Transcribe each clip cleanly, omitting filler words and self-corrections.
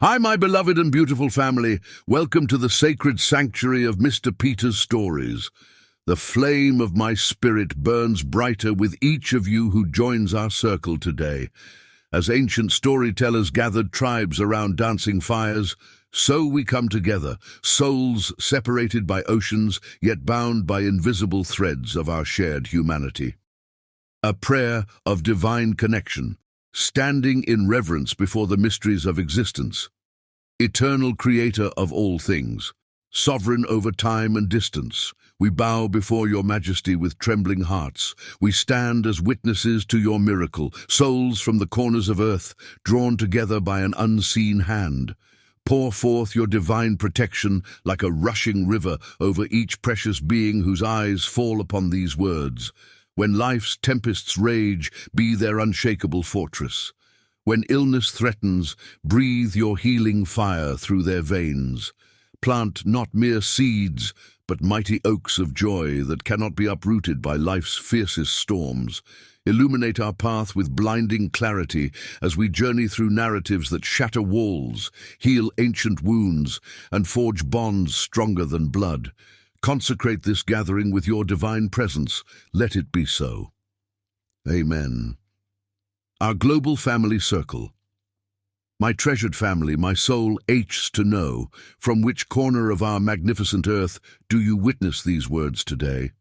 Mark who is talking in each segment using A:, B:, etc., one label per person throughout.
A: Hi, my beloved and beautiful family. Welcome to the sacred sanctuary of Mr. Peter's stories. The flame of my spirit burns brighter with each of you who joins our circle today. As ancient storytellers gathered tribes around dancing fires, so we come together, souls separated by oceans, yet bound by invisible threads of our shared humanity. A prayer of divine connection, standing in reverence before the mysteries of existence. Eternal creator of all things, sovereign over time and distance, we bow before your majesty with trembling hearts. We stand as witnesses to your miracle, souls from the corners of earth, drawn together by an unseen hand. Pour forth your divine protection like a rushing river over each precious being whose eyes fall upon these words. When life's tempests rage, be their unshakable fortress. When illness threatens, breathe your healing fire through their veins. Plant not mere seeds, but mighty oaks of joy that cannot be uprooted by life's fiercest storms. Illuminate our path with blinding clarity as we journey through narratives that shatter walls, heal ancient wounds, and forge bonds stronger than blood. Consecrate this gathering with your divine presence. Let it be so. Amen. Our global family circle. My treasured family, my soul aches to know, from which corner of our magnificent earth do you witness these words today?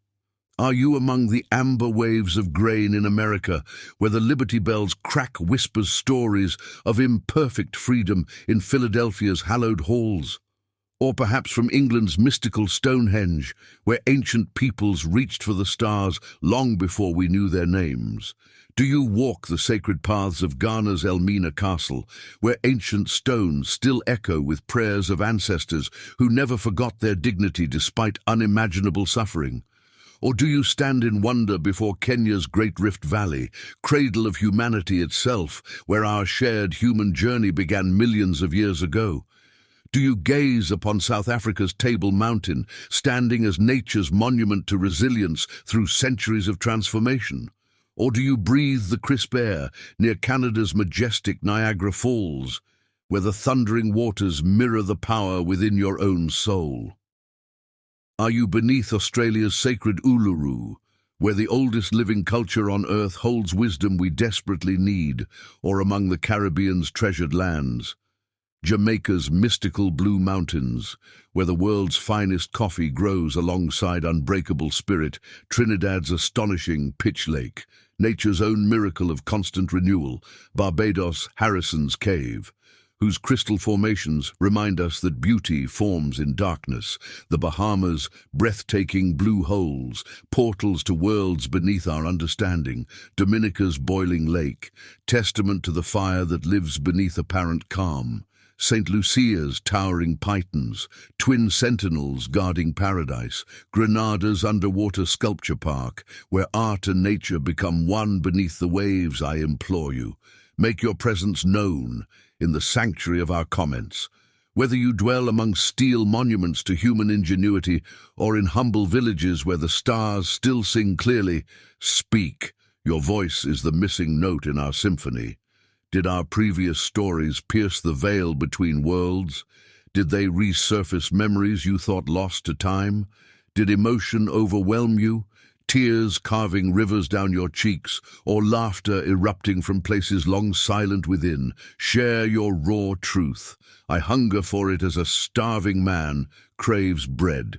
A: Are you among the amber waves of grain in America, where the Liberty Bells crack whispers stories of imperfect freedom in Philadelphia's hallowed halls? Or perhaps from England's mystical Stonehenge, where ancient peoples reached for the stars long before we knew their names? Do you walk the sacred paths of Ghana's Elmina Castle, where ancient stones still echo with prayers of ancestors who never forgot their dignity despite unimaginable suffering? Or do you stand in wonder before Kenya's Great Rift Valley, cradle of humanity itself, where our shared human journey began millions of years ago? Do you gaze upon South Africa's Table Mountain, standing as nature's monument to resilience through centuries of transformation? Or do you breathe the crisp air near Canada's majestic Niagara Falls, where the thundering waters mirror the power within your own soul? Are you beneath Australia's sacred Uluru, where the oldest living culture on Earth holds wisdom we desperately need, or among the Caribbean's treasured lands? Jamaica's mystical Blue Mountains, where the world's finest coffee grows alongside unbreakable spirit, Trinidad's astonishing Pitch Lake, nature's own miracle of constant renewal, Barbados' Harrison's Cave, whose crystal formations remind us that beauty forms in darkness, the Bahamas' breathtaking blue holes, portals to worlds beneath our understanding, Dominica's boiling lake, testament to the fire that lives beneath apparent calm, St. Lucia's towering pythons, twin sentinels guarding paradise, Grenada's underwater sculpture park, where art and nature become one beneath the waves. I implore you, make your presence known in the sanctuary of our comments. Whether you dwell among steel monuments to human ingenuity or in humble villages where the stars still sing clearly, speak. Your voice is the missing note in our symphony. Did our previous stories pierce the veil between worlds? Did they resurface memories you thought lost to time? Did emotion overwhelm you? Tears carving rivers down your cheeks, or laughter erupting from places long silent within? Share your raw truth. I hunger for it as a starving man craves bread.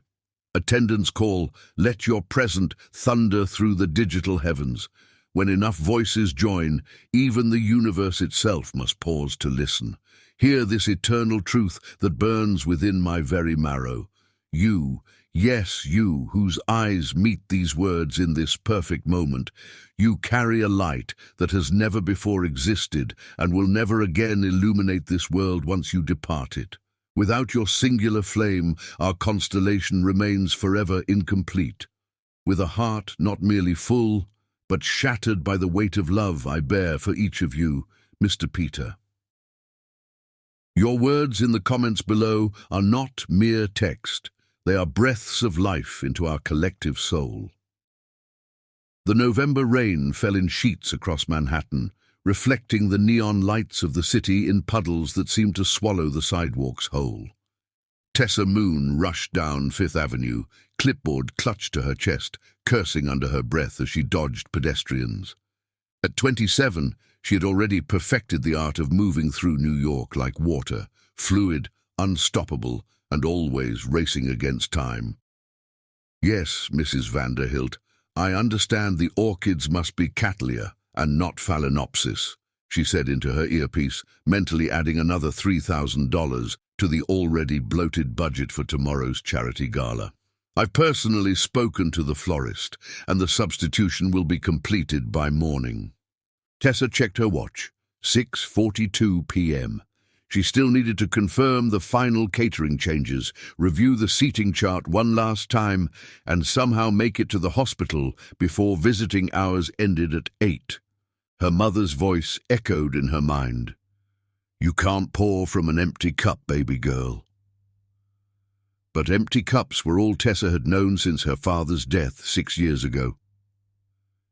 A: Attendants call, let your present thunder through the digital heavens. When enough voices join, even the universe itself must pause to listen. Hear this eternal truth that burns within my very marrow. You, yes, you, whose eyes meet these words in this perfect moment, you carry a light that has never before existed and will never again illuminate this world once you depart it. Without your singular flame, our constellation remains forever incomplete. With a heart not merely full, but shattered by the weight of love I bear for each of you, Mr. Peter. Your words in the comments below are not mere text. They are breaths of life into our collective soul. The November rain fell in sheets across Manhattan, reflecting the neon lights of the city in puddles that seemed to swallow the sidewalks whole. Tessa Moon rushed down Fifth Avenue, clipboard clutched to her chest, cursing under her breath as she dodged pedestrians. At 27, she had already perfected the art of moving through New York like water, fluid, unstoppable, and always racing against time. "Yes, Mrs. Vanderhilt, I understand the orchids must be Cattleya and not Phalaenopsis," she said into her earpiece, mentally adding another $3,000 to the already bloated budget for tomorrow's charity gala. "I've personally spoken to the florist, and the substitution will be completed by morning." Tessa checked her watch. 6:42 p.m. She still needed to confirm the final catering changes, review the seating chart one last time, and somehow make it to the hospital before visiting hours ended at 8. Her mother's voice echoed in her mind. "You can't pour from an empty cup, baby girl." But empty cups were all Tessa had known since her father's death 6 years ago.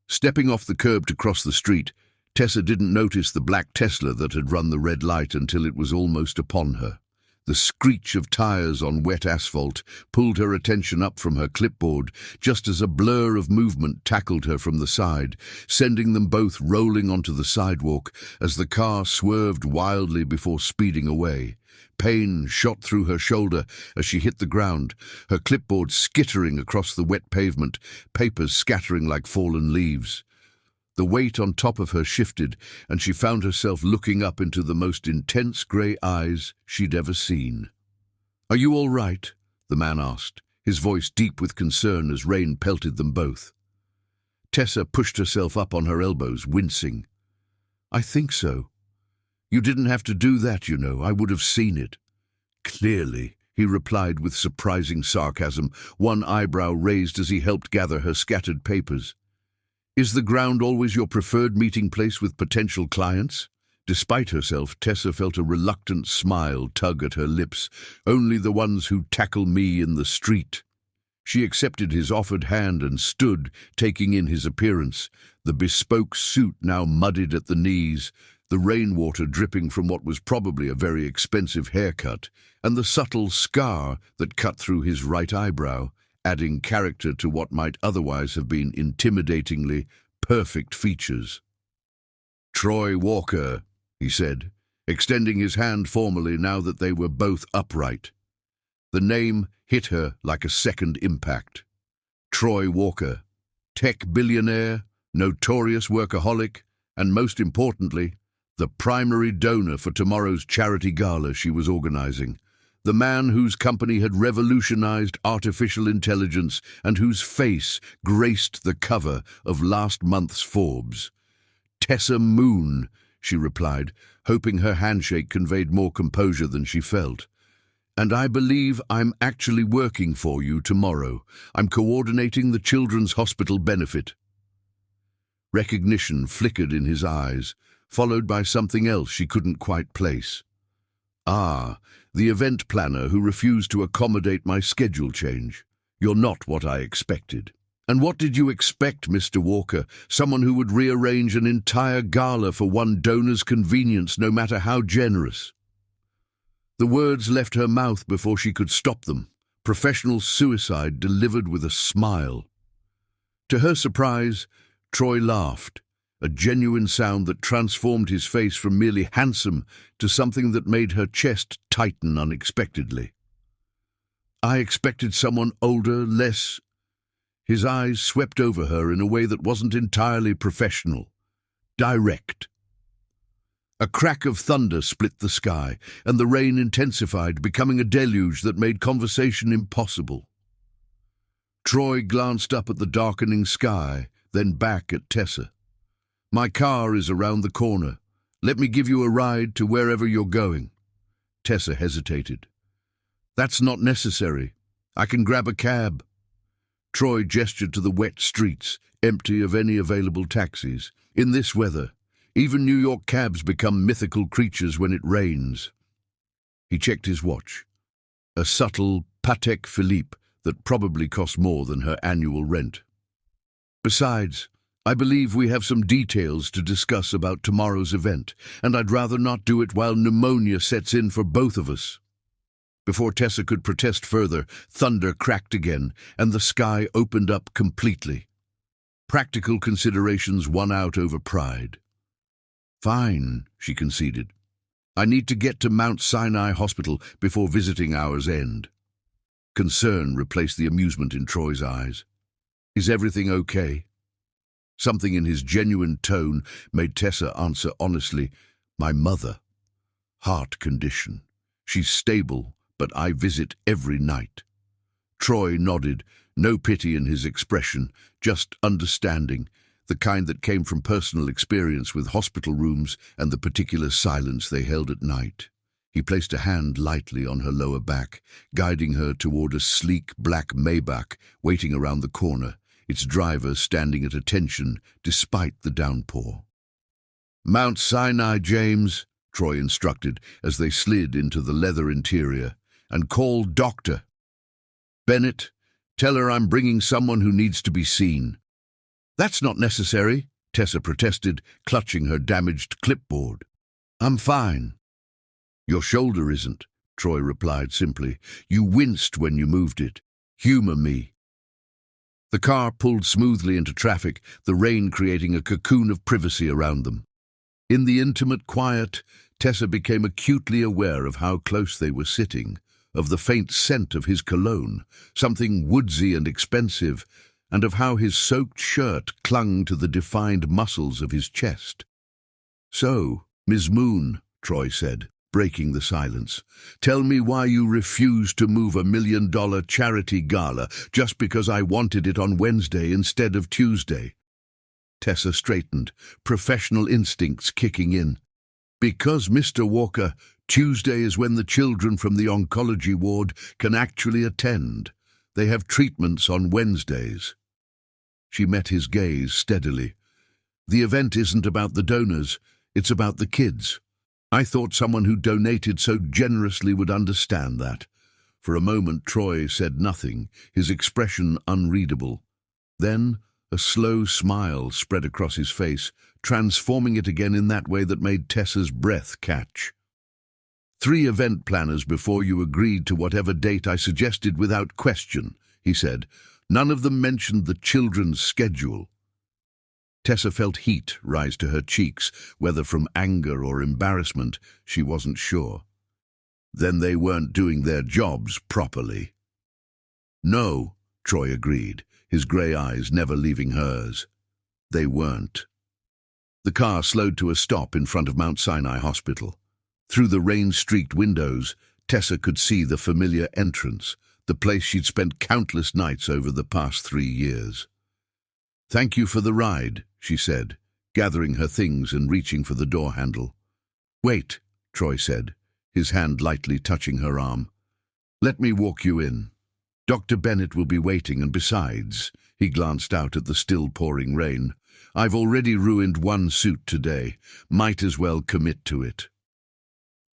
A: Stepping off the curb to cross the street, Tessa didn't notice the black Tesla that had run the red light until it was almost upon her. The screech of tires on wet asphalt pulled her attention up from her clipboard just as a blur of movement tackled her from the side, sending them both rolling onto the sidewalk as the car swerved wildly before speeding away. Pain shot through her shoulder as she hit the ground, her clipboard skittering across the wet pavement, papers scattering like fallen leaves. The weight on top of her shifted, and she found herself looking up into the most intense grey eyes she'd ever seen. "Are you all right?" the man asked, his voice deep with concern as rain pelted them both. Tessa pushed herself up on her elbows, wincing. "I think so. You didn't have to do that, you know. I would have seen it." "Clearly," he replied with surprising sarcasm, one eyebrow raised as he helped gather her scattered papers. "Is the ground always your preferred meeting place with potential clients?" Despite herself, Tessa felt a reluctant smile tug at her lips. "Only the ones who tackle me in the street." She accepted his offered hand and stood, taking in his appearance, the bespoke suit now muddied at the knees, the rainwater dripping from what was probably a very expensive haircut, and the subtle scar that cut through his right eyebrow, adding character to what might otherwise have been intimidatingly perfect features. "Troy Walker," he said, extending his hand formally now that they were both upright. The name hit her like a second impact. Troy Walker, tech billionaire, notorious workaholic, and most importantly, the primary donor for tomorrow's charity gala she was organizing. The man whose company had revolutionized artificial intelligence and whose face graced the cover of last month's Forbes. "Tessa Moon," she replied, hoping her handshake conveyed more composure than she felt. "And I believe I'm actually working for you tomorrow. I'm coordinating the Children's Hospital benefit." Recognition flickered in his eyes, followed by something else she couldn't quite place. "Ah, the event planner who refused to accommodate my schedule change. You're not what I expected." "And what did you expect, Mr. Walker? Someone who would rearrange an entire gala for one donor's convenience, no matter how generous?" The words left her mouth before she could stop them. Professional suicide delivered with a smile. To her surprise, Troy laughed, a genuine sound that transformed his face from merely handsome to something that made her chest tighten unexpectedly. "I expected someone older, less—" His eyes swept over her in a way that wasn't entirely professional. Direct. A crack of thunder split the sky, and the rain intensified, becoming a deluge that made conversation impossible. Troy glanced up at the darkening sky, then back at Tessa. "My car is around the corner. Let me give you a ride to wherever you're going." Tessa hesitated. "That's not necessary. I can grab a cab." Troy gestured to the wet streets, empty of any available taxis. In this weather, even New York cabs become mythical creatures when it rains. He checked his watch. A subtle Patek Philippe that probably cost more than her annual rent. "Besides, I believe we have some details to discuss about tomorrow's event, and I'd rather not do it while pneumonia sets in for both of us." Before Tessa could protest further, thunder cracked again, and the sky opened up completely. Practical considerations won out over pride. "Fine," she conceded. "I need to get to Mount Sinai Hospital before visiting hours end." Concern replaced the amusement in Troy's eyes. "Is everything okay?" Something in his genuine tone made Tessa answer honestly, "My mother. Heart condition. She's stable, but I visit every night." Troy nodded, no pity in his expression, just understanding, the kind that came from personal experience with hospital rooms and the particular silence they held at night. He placed a hand lightly on her lower back, guiding her toward a sleek black Maybach waiting around the corner, its driver standing at attention despite the downpour. "Mount Sinai, James," Troy instructed as they slid into the leather interior, "and call Doctor. Bennett, tell her I'm bringing someone who needs to be seen." "That's not necessary," Tessa protested, clutching her damaged clipboard. "I'm fine." "Your shoulder isn't," Troy replied simply. "You winced when you moved it. Humor me." The car pulled smoothly into traffic, the rain creating a cocoon of privacy around them. In the intimate quiet, Tessa became acutely aware of how close they were sitting, of the faint scent of his cologne, something woodsy and expensive, and of how his soaked shirt clung to the defined muscles of his chest. "So, Ms. Moon," Troy said, breaking the silence, "tell me why you refused to move $1 million charity gala just because I wanted it on Wednesday instead of Tuesday." Tessa straightened, professional instincts kicking in. "Because, Mr. Walker, Tuesday is when the children from the oncology ward can actually attend. They have treatments on Wednesdays." She met his gaze steadily. "The event isn't about the donors, it's about the kids. I thought someone who donated so generously would understand that." For a moment Troy said nothing, his expression unreadable. Then a slow smile spread across his face, transforming it again in that way that made Tessa's breath catch. "3 event planners before you agreed to whatever date I suggested without question," he said. "None of them mentioned the children's schedule." Tessa felt heat rise to her cheeks, whether from anger or embarrassment, she wasn't sure. Then they weren't doing their jobs properly. "No," Troy agreed, his grey eyes never leaving hers. "They weren't." The car slowed to a stop in front of Mount Sinai Hospital. Through the rain-streaked windows, Tessa could see the familiar entrance, the place she'd spent countless nights over the past 3 years. "Thank you for the ride," she said, gathering her things and reaching for the door handle. "Wait," Troy said, his hand lightly touching her arm. "Let me walk you in. Dr. Bennett will be waiting, and besides," he glanced out at the still pouring rain, "I've already ruined 1 suit today. Might as well commit to it."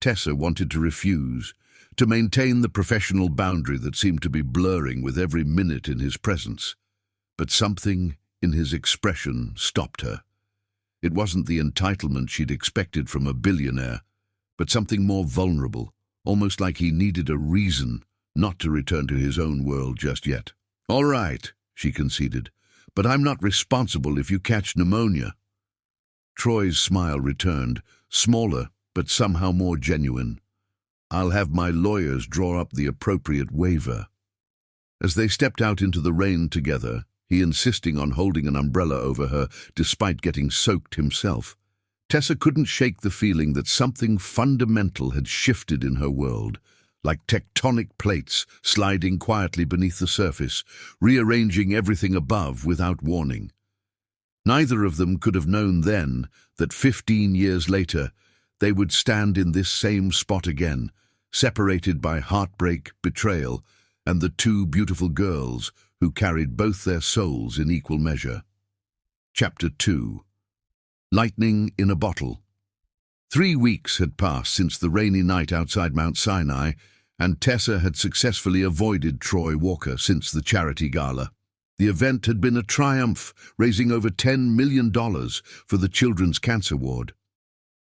A: Tessa wanted to refuse, to maintain the professional boundary that seemed to be blurring with every minute in his presence. But something in his expression stopped her. It wasn't the entitlement she'd expected from a billionaire, but something more vulnerable, almost like he needed a reason not to return to his own world just yet. "All right," she conceded, "but I'm not responsible if you catch pneumonia." Troy's smile returned, smaller but somehow more genuine. "I'll have my lawyers draw up the appropriate waiver." As they stepped out into the rain together, he insisting on holding an umbrella over her despite getting soaked himself, Tessa couldn't shake the feeling that something fundamental had shifted in her world, like tectonic plates sliding quietly beneath the surface, rearranging everything above without warning. Neither of them could have known then that 15 years later they would stand in this same spot again, separated by heartbreak, betrayal, and the 2 beautiful girls who carried both their souls in equal measure. Chapter 2. Lightning in a Bottle. 3 weeks had passed since the rainy night outside Mount Sinai, and Tessa had successfully avoided Troy Walker since the charity gala. The event had been a triumph, raising over $10 million for the Children's Cancer Ward.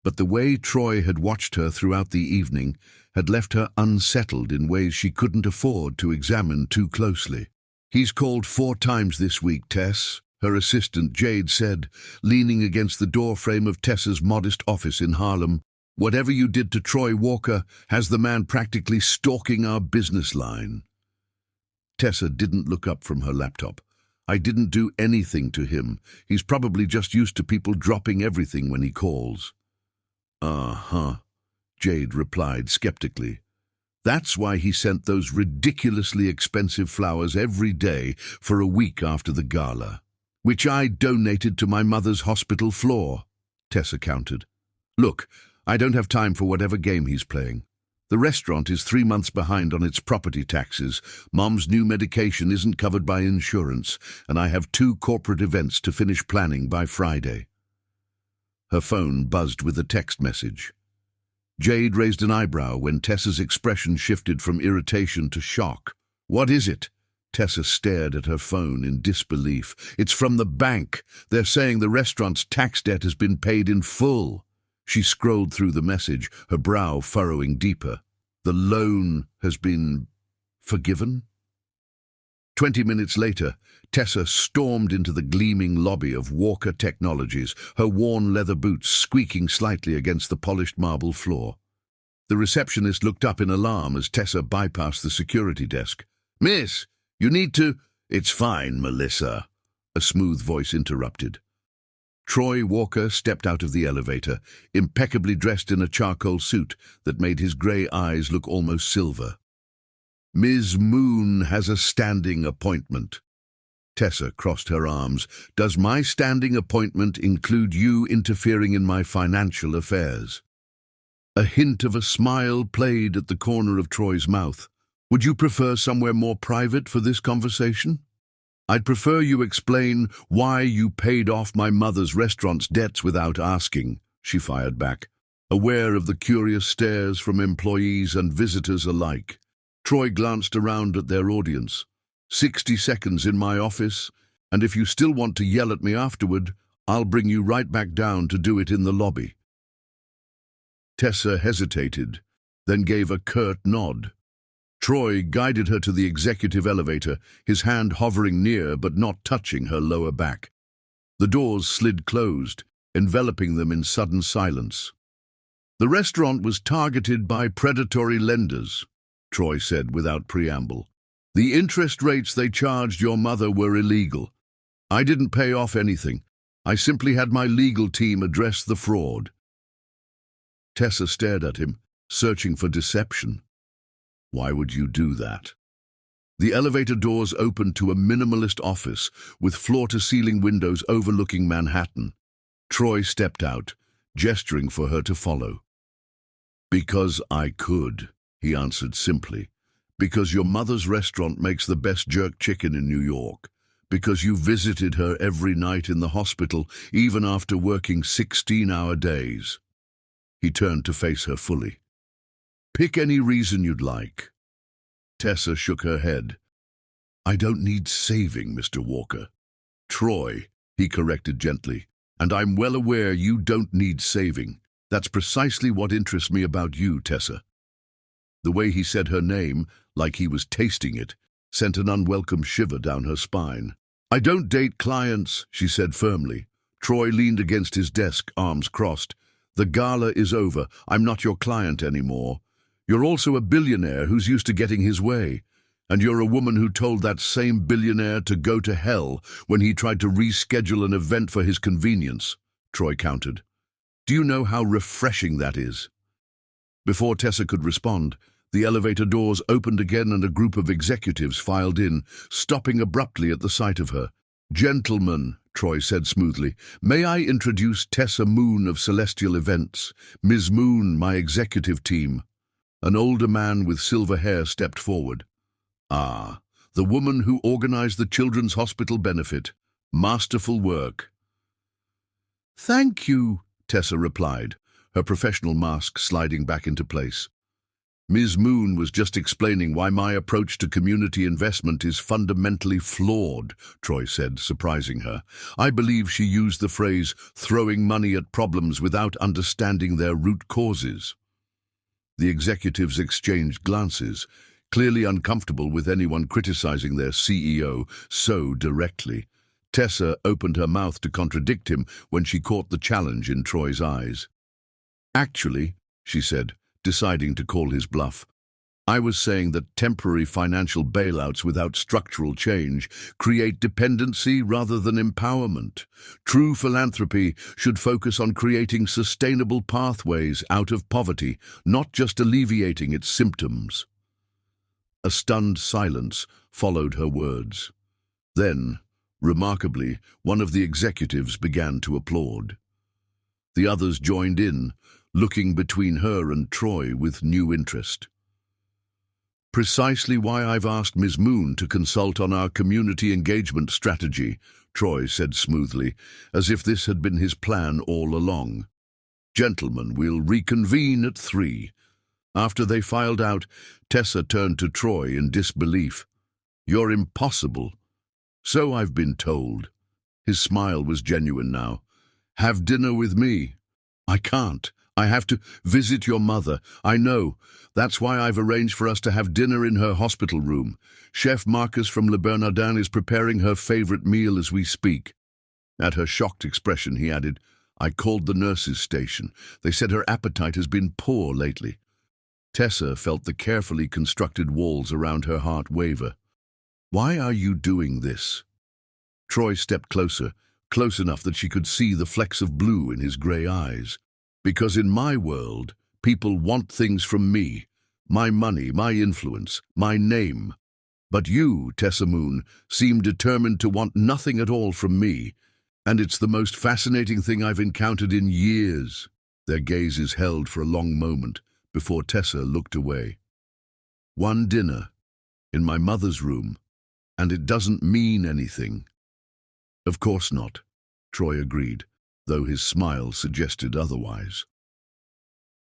A: But the way Troy had watched her throughout the evening had left her unsettled in ways she couldn't afford to examine too closely. "He's called 4 times this week, Tess," her assistant Jade said, leaning against the doorframe of Tessa's modest office in Harlem. "Whatever you did to Troy Walker has the man practically stalking our business line." Tessa didn't look up from her laptop. "I didn't do anything to him. He's probably just used to people dropping everything when he calls." "Uh-huh," Jade replied skeptically. "That's why he sent those ridiculously expensive flowers every day for a week after the gala, which I donated to my mother's hospital floor," Tessa countered. "Look, I don't have time for whatever game he's playing. The restaurant is 3 months behind on its property taxes, Mom's new medication isn't covered by insurance, and I have 2 corporate events to finish planning by Friday." Her phone buzzed with a text message. Jade raised an eyebrow when Tessa's expression shifted from irritation to shock. "What is it?" Tessa stared at her phone in disbelief. "It's from the bank. They're saying the restaurant's tax debt has been paid in full." She scrolled through the message, her brow furrowing deeper. "The loan has been forgiven?" 20 minutes later, Tessa stormed into the gleaming lobby of Walker Technologies, her worn leather boots squeaking slightly against the polished marble floor. The receptionist looked up in alarm as Tessa bypassed the security desk. "Miss, you need to—" "It's fine, Melissa," a smooth voice interrupted. Troy Walker stepped out of the elevator, impeccably dressed in a charcoal suit that made his grey eyes look almost silver. "Ms. Moon has a standing appointment." Tessa crossed her arms. "Does my standing appointment include you interfering in my financial affairs?" A hint of a smile played at the corner of Troy's mouth. "Would you prefer somewhere more private for this conversation?" "I'd prefer you explain why you paid off my mother's restaurant's debts without asking," she fired back, aware of the curious stares from employees and visitors alike. Troy glanced around at their audience. 60 seconds in my office, and if you still want to yell at me afterward, I'll bring you right back down to do it in the lobby." Tessa hesitated, then gave a curt nod. Troy guided her to the executive elevator, his hand hovering near but not touching her lower back. The doors slid closed, enveloping them in sudden silence. "The restaurant was targeted by predatory lenders," Troy said without preamble. "The interest rates they charged your mother were illegal. I didn't pay off anything. I simply had my legal team address the fraud." Tessa stared at him, searching for deception. "Why would you do that?" The elevator doors opened to a minimalist office with floor-to-ceiling windows overlooking Manhattan. Troy stepped out, gesturing for her to follow. "Because I could," he answered simply. "Because your mother's restaurant makes the best jerk chicken in New York. Because you visited her every night in the hospital, even after working 16-hour days." He turned to face her fully. "Pick any reason you'd like." Tessa shook her head. "I don't need saving, Mr. Walker." "Troy," he corrected gently, "and I'm well aware you don't need saving. That's precisely what interests me about you, Tessa." The way he said her name, like he was tasting it, sent an unwelcome shiver down her spine. "I don't date clients," she said firmly. Troy leaned against his desk, arms crossed. "The gala is over. I'm not your client anymore. You're also a billionaire who's used to getting his way. And you're a woman who told that same billionaire to go to hell when he tried to reschedule an event for his convenience," Troy countered. "Do you know how refreshing that is?" Before Tessa could respond, the elevator doors opened again and a group of executives filed in, stopping abruptly at the sight of her. "Gentlemen," Troy said smoothly, "may I introduce Tessa Moon of Celestial Events, Ms. Moon, my executive team." An older man with silver hair stepped forward. "Ah, the woman who organized the Children's Hospital benefit. Masterful work." "Thank you," Tessa replied, her professional mask sliding back into place. Ms. Moon was just explaining why my approach to community investment is fundamentally flawed, Troy said, surprising her. I believe she used the phrase, throwing money at problems without understanding their root causes. The executives exchanged glances, clearly uncomfortable with anyone criticizing their CEO so directly. Tessa opened her mouth to contradict him when she caught the challenge in Troy's eyes. Actually, she said, deciding to call his bluff, I was saying that temporary financial bailouts without structural change create dependency rather than empowerment. True philanthropy should focus on creating sustainable pathways out of poverty, not just alleviating its symptoms. A stunned silence followed her words. Then, remarkably, one of the executives began to applaud. The others joined in, looking between her and Troy with new interest. Precisely why I've asked Ms. Moon to consult on our community engagement strategy, Troy said smoothly, as if this had been his plan all along. Gentlemen, we'll reconvene at 3. After they filed out, Tessa turned to Troy in disbelief. You're impossible. So I've been told. His smile was genuine now. Have dinner with me. I can't. I have to visit your mother. I know. That's why I've arranged for us to have dinner in her hospital room. Chef Marcus from Le Bernardin is preparing her favorite meal as we speak. At her shocked expression, he added, I called the nurses' station. They said her appetite has been poor lately. Tessa felt the carefully constructed walls around her heart waver. Why are you doing this? Troy stepped closer, close enough that she could see the flecks of blue in his grey eyes. Because in my world, people want things from me. My money, my influence, my name. But you, Tessa Moon, seem determined to want nothing at all from me. And it's the most fascinating thing I've encountered in years. Their gazes held for a long moment before Tessa looked away. One dinner, in my mother's room, and it doesn't mean anything. Of course not, Troy agreed, though his smile suggested otherwise.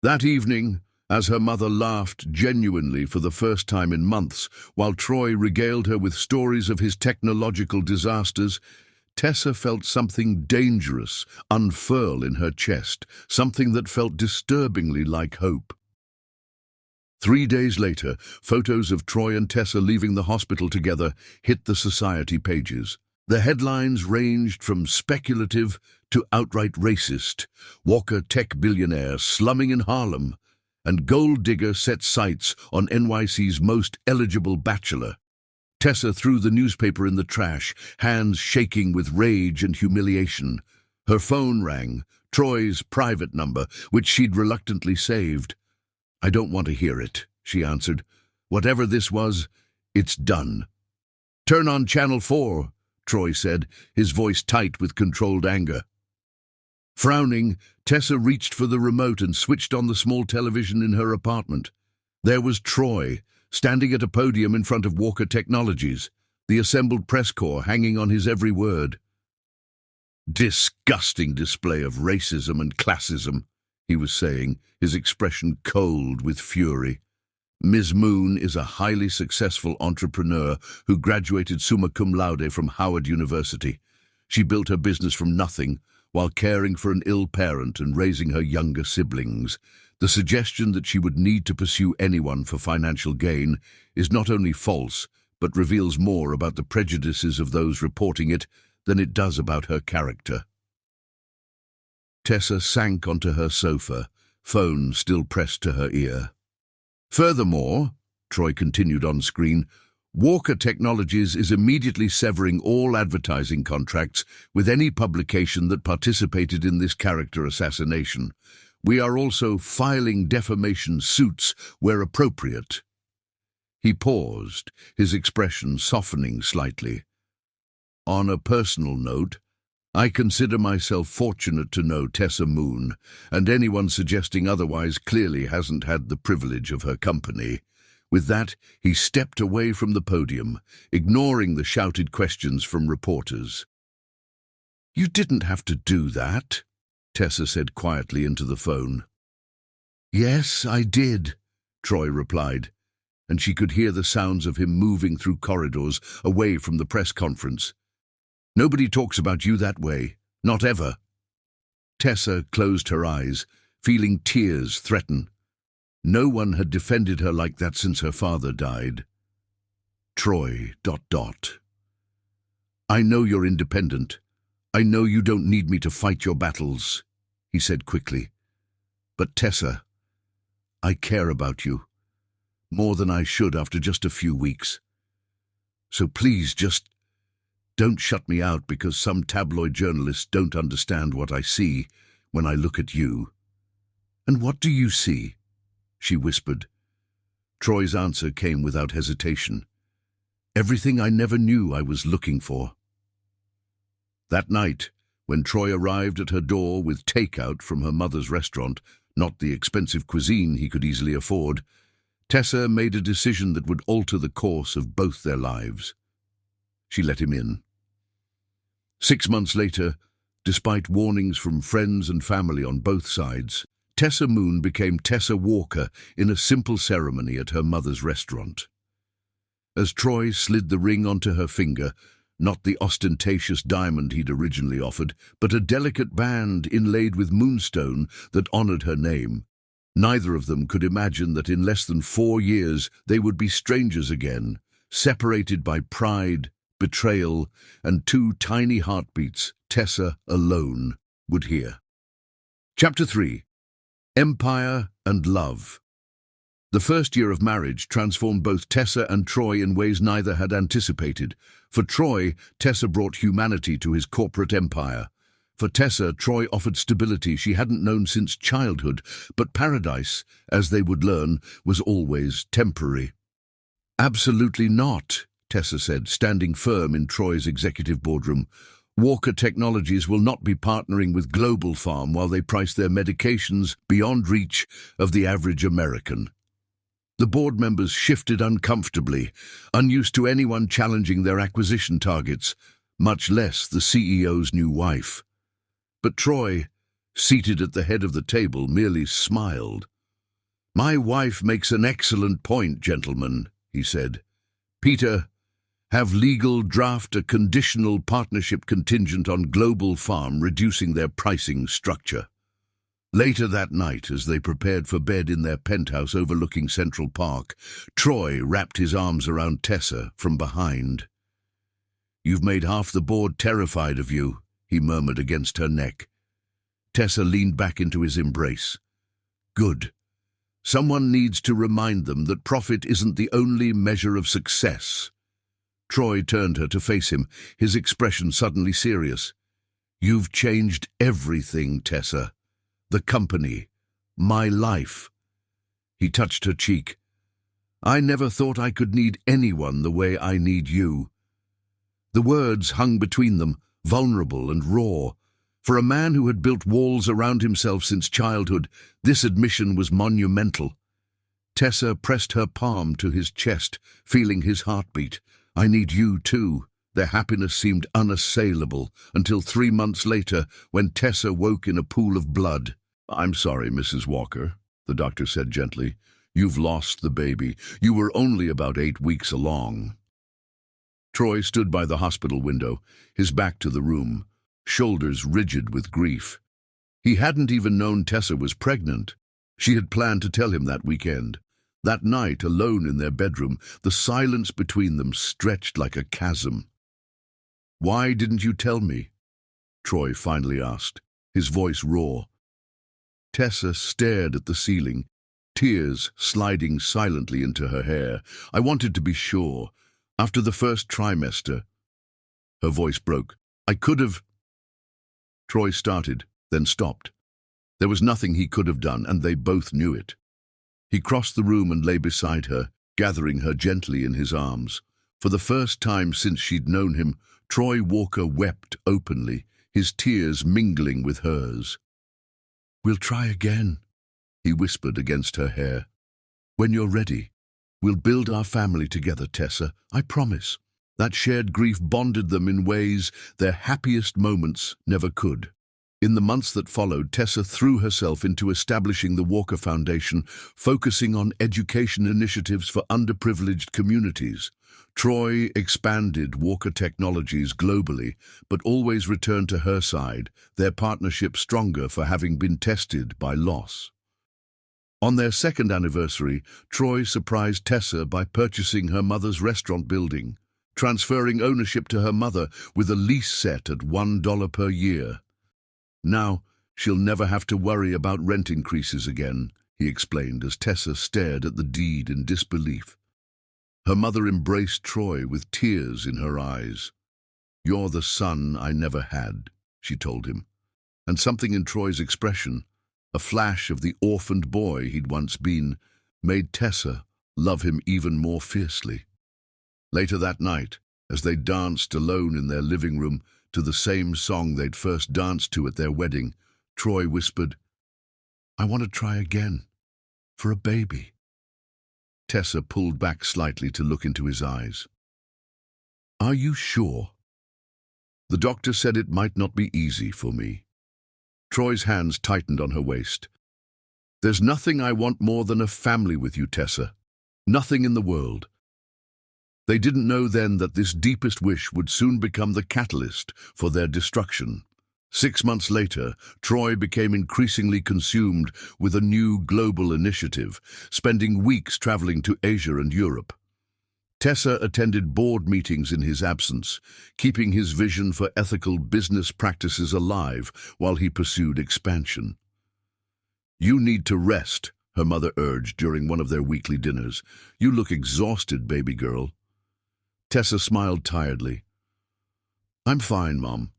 A: That evening, as her mother laughed genuinely for the first time in months, while Troy regaled her with stories of his technological disasters, Tessa felt something dangerous unfurl in her chest, something that felt disturbingly like hope. 3 days later, photos of Troy and Tessa leaving the hospital together hit the society pages. The headlines ranged from speculative to outright racist. Walker tech billionaire slumming in Harlem, and gold digger set sights on NYC's most eligible bachelor. Tessa threw the newspaper in the trash, hands shaking with rage and humiliation. Her phone rang, Troy's private number, which she'd reluctantly saved. I don't want to hear it, she answered. Whatever this was, it's done. Turn on Channel 4, Troy said, his voice tight with controlled anger. Frowning, Tessa reached for the remote and switched on the small television in her apartment. There was Troy, standing at a podium in front of Walker Technologies, the assembled press corps hanging on his every word. Disgusting display of racism and classism, he was saying, his expression cold with fury. Ms. Moon is a highly successful entrepreneur who graduated summa cum laude from Howard University. She built her business from nothing while caring for an ill parent and raising her younger siblings. The suggestion that she would need to pursue anyone for financial gain is not only false, but reveals more about the prejudices of those reporting it than it does about her character. Tessa sank onto her sofa, phone still pressed to her ear. Furthermore, Troy continued on screen, Walker Technologies is immediately severing all advertising contracts with any publication that participated in this character assassination. We are also filing defamation suits where appropriate. He paused, his expression softening slightly. On a personal note, I consider myself fortunate to know Tessa Moon, and anyone suggesting otherwise clearly hasn't had the privilege of her company. With that, he stepped away from the podium, ignoring the shouted questions from reporters. You didn't have to do that, Tessa said quietly into the phone. Yes, I did, Troy replied, and she could hear the sounds of him moving through corridors away from the press conference. "Nobody talks about you that way, not ever." Tessa closed her eyes, feeling tears threaten. No one had defended her like that since her father died. Troy, ... "I know you're independent. I know you don't need me to fight your battles," he said quickly. "But Tessa, I care about you, more than I should after just a few weeks. So please just don't shut me out because some tabloid journalists don't understand what I see when I look at you." "And what do you see?" she whispered. Troy's answer came without hesitation. "Everything I never knew I was looking for." That night, when Troy arrived at her door with takeout from her mother's restaurant, not the expensive cuisine he could easily afford, Tessa made a decision that would alter the course of both their lives. She let him in. 6 months later, despite warnings from friends and family on both sides, Tessa Moon became Tessa Walker in a simple ceremony at her mother's restaurant. As Troy slid the ring onto her finger, not the ostentatious diamond he'd originally offered, but a delicate band inlaid with moonstone that honored her name, neither of them could imagine that in less than 4 years they would be strangers again, separated by pride, betrayal, and 2 tiny heartbeats Tessa alone would hear. Chapter 3. Empire and Love. The first year of marriage transformed both Tessa and Troy in ways neither had anticipated. For Troy, Tessa brought humanity to his corporate empire. For Tessa, Troy offered stability she hadn't known since childhood, but paradise, as they would learn, was always temporary. "Absolutely not," Tessa said, standing firm in Troy's executive boardroom. "Walker Technologies will not be partnering with Global Farm while they price their medications beyond reach of the average American." The board members shifted uncomfortably, unused to anyone challenging their acquisition targets, much less the CEO's new wife. But Troy, seated at the head of the table, merely smiled. "My wife makes an excellent point, gentlemen," he said. "Peter, have legal draft a conditional partnership contingent on Global Farm reducing their pricing structure." Later that night, as they prepared for bed in their penthouse overlooking Central Park, Troy wrapped his arms around Tessa from behind. "You've made half the board terrified of you," he murmured against her neck. Tessa leaned back into his embrace. "Good. Someone needs to remind them that profit isn't the only measure of success." Troy turned her to face him, his expression suddenly serious. "You've changed everything, Tessa. The company. My life." He touched her cheek. "I never thought I could need anyone the way I need you." The words hung between them, vulnerable and raw. For a man who had built walls around himself since childhood, this admission was monumental. Tessa pressed her palm to his chest, feeling his heartbeat. "I need you too." Their happiness seemed unassailable until 3 months later, when Tessa woke in a pool of blood. "I'm sorry, Mrs. Walker," the doctor said gently. "You've lost the baby. You were only about 8 weeks along." Troy stood by the hospital window, his back to the room, shoulders rigid with grief. He hadn't even known Tessa was pregnant. She had planned to tell him that weekend. That night, alone in their bedroom, the silence between them stretched like a chasm. "Why didn't you tell me?" Troy finally asked, his voice raw. Tessa stared at the ceiling, tears sliding silently into her hair. "I wanted to be sure. After the first trimester..." Her voice broke. "I could have..." Troy started, then stopped. There was nothing he could have done, and they both knew it. He crossed the room and lay beside her, gathering her gently in his arms. For the first time since she'd known him, Troy Walker wept openly, his tears mingling with hers. "We'll try again," he whispered against her hair. "When you're ready, we'll build our family together, Tessa, I promise." That shared grief bonded them in ways their happiest moments never could. In the months that followed, Tessa threw herself into establishing the Walker Foundation, focusing on education initiatives for underprivileged communities. Troy expanded Walker Technologies globally, but always returned to her side, their partnership stronger for having been tested by loss. On their second anniversary, Troy surprised Tessa by purchasing her mother's restaurant building, transferring ownership to her mother with a lease set at $1 per year. Now, she'll never have to worry about rent increases again, he explained as Tessa stared at the deed in disbelief. Her mother embraced Troy with tears in her eyes. "You're the son I never had," she told him. And something in Troy's expression, a flash of the orphaned boy he'd once been, made Tessa love him even more fiercely. Later that night, as they danced alone in their living room to the same song they'd first danced to at their wedding, Troy whispered, "I want to try again, for a baby." Tessa pulled back slightly to look into his eyes. "Are you sure?" "The doctor said it might not be easy for me." Troy's hands tightened on her waist. "There's nothing I want more than a family with you, Tessa. Nothing in the world." They didn't know then that this deepest wish would soon become the catalyst for their destruction. 6 months later, Troy became increasingly consumed with a new global initiative, spending weeks traveling to Asia and Europe. Tessa attended board meetings in his absence, keeping his vision for ethical business practices alive while he pursued expansion. "You need to rest," her mother urged during one of their weekly dinners. "You look exhausted, baby girl." Tessa smiled tiredly. "I'm fine, Mom.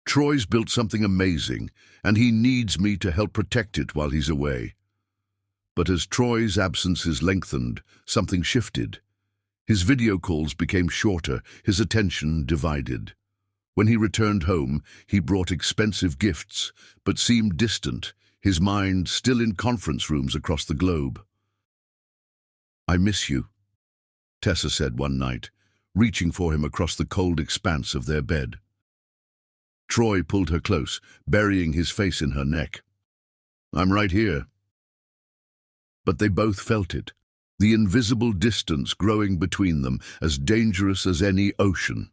A: Troy's built something amazing, and he needs me to help protect it while he's away." But as Troy's absences lengthened, something shifted. His video calls became shorter, his attention divided. When he returned home, he brought expensive gifts, but seemed distant, his mind still in conference rooms across the globe. "I miss you," Tessa said one night, reaching for him across the cold expanse of their bed. Troy pulled her close, burying his face in her neck. "I'm right here." But they both felt it, the invisible distance growing between them, as dangerous as any ocean.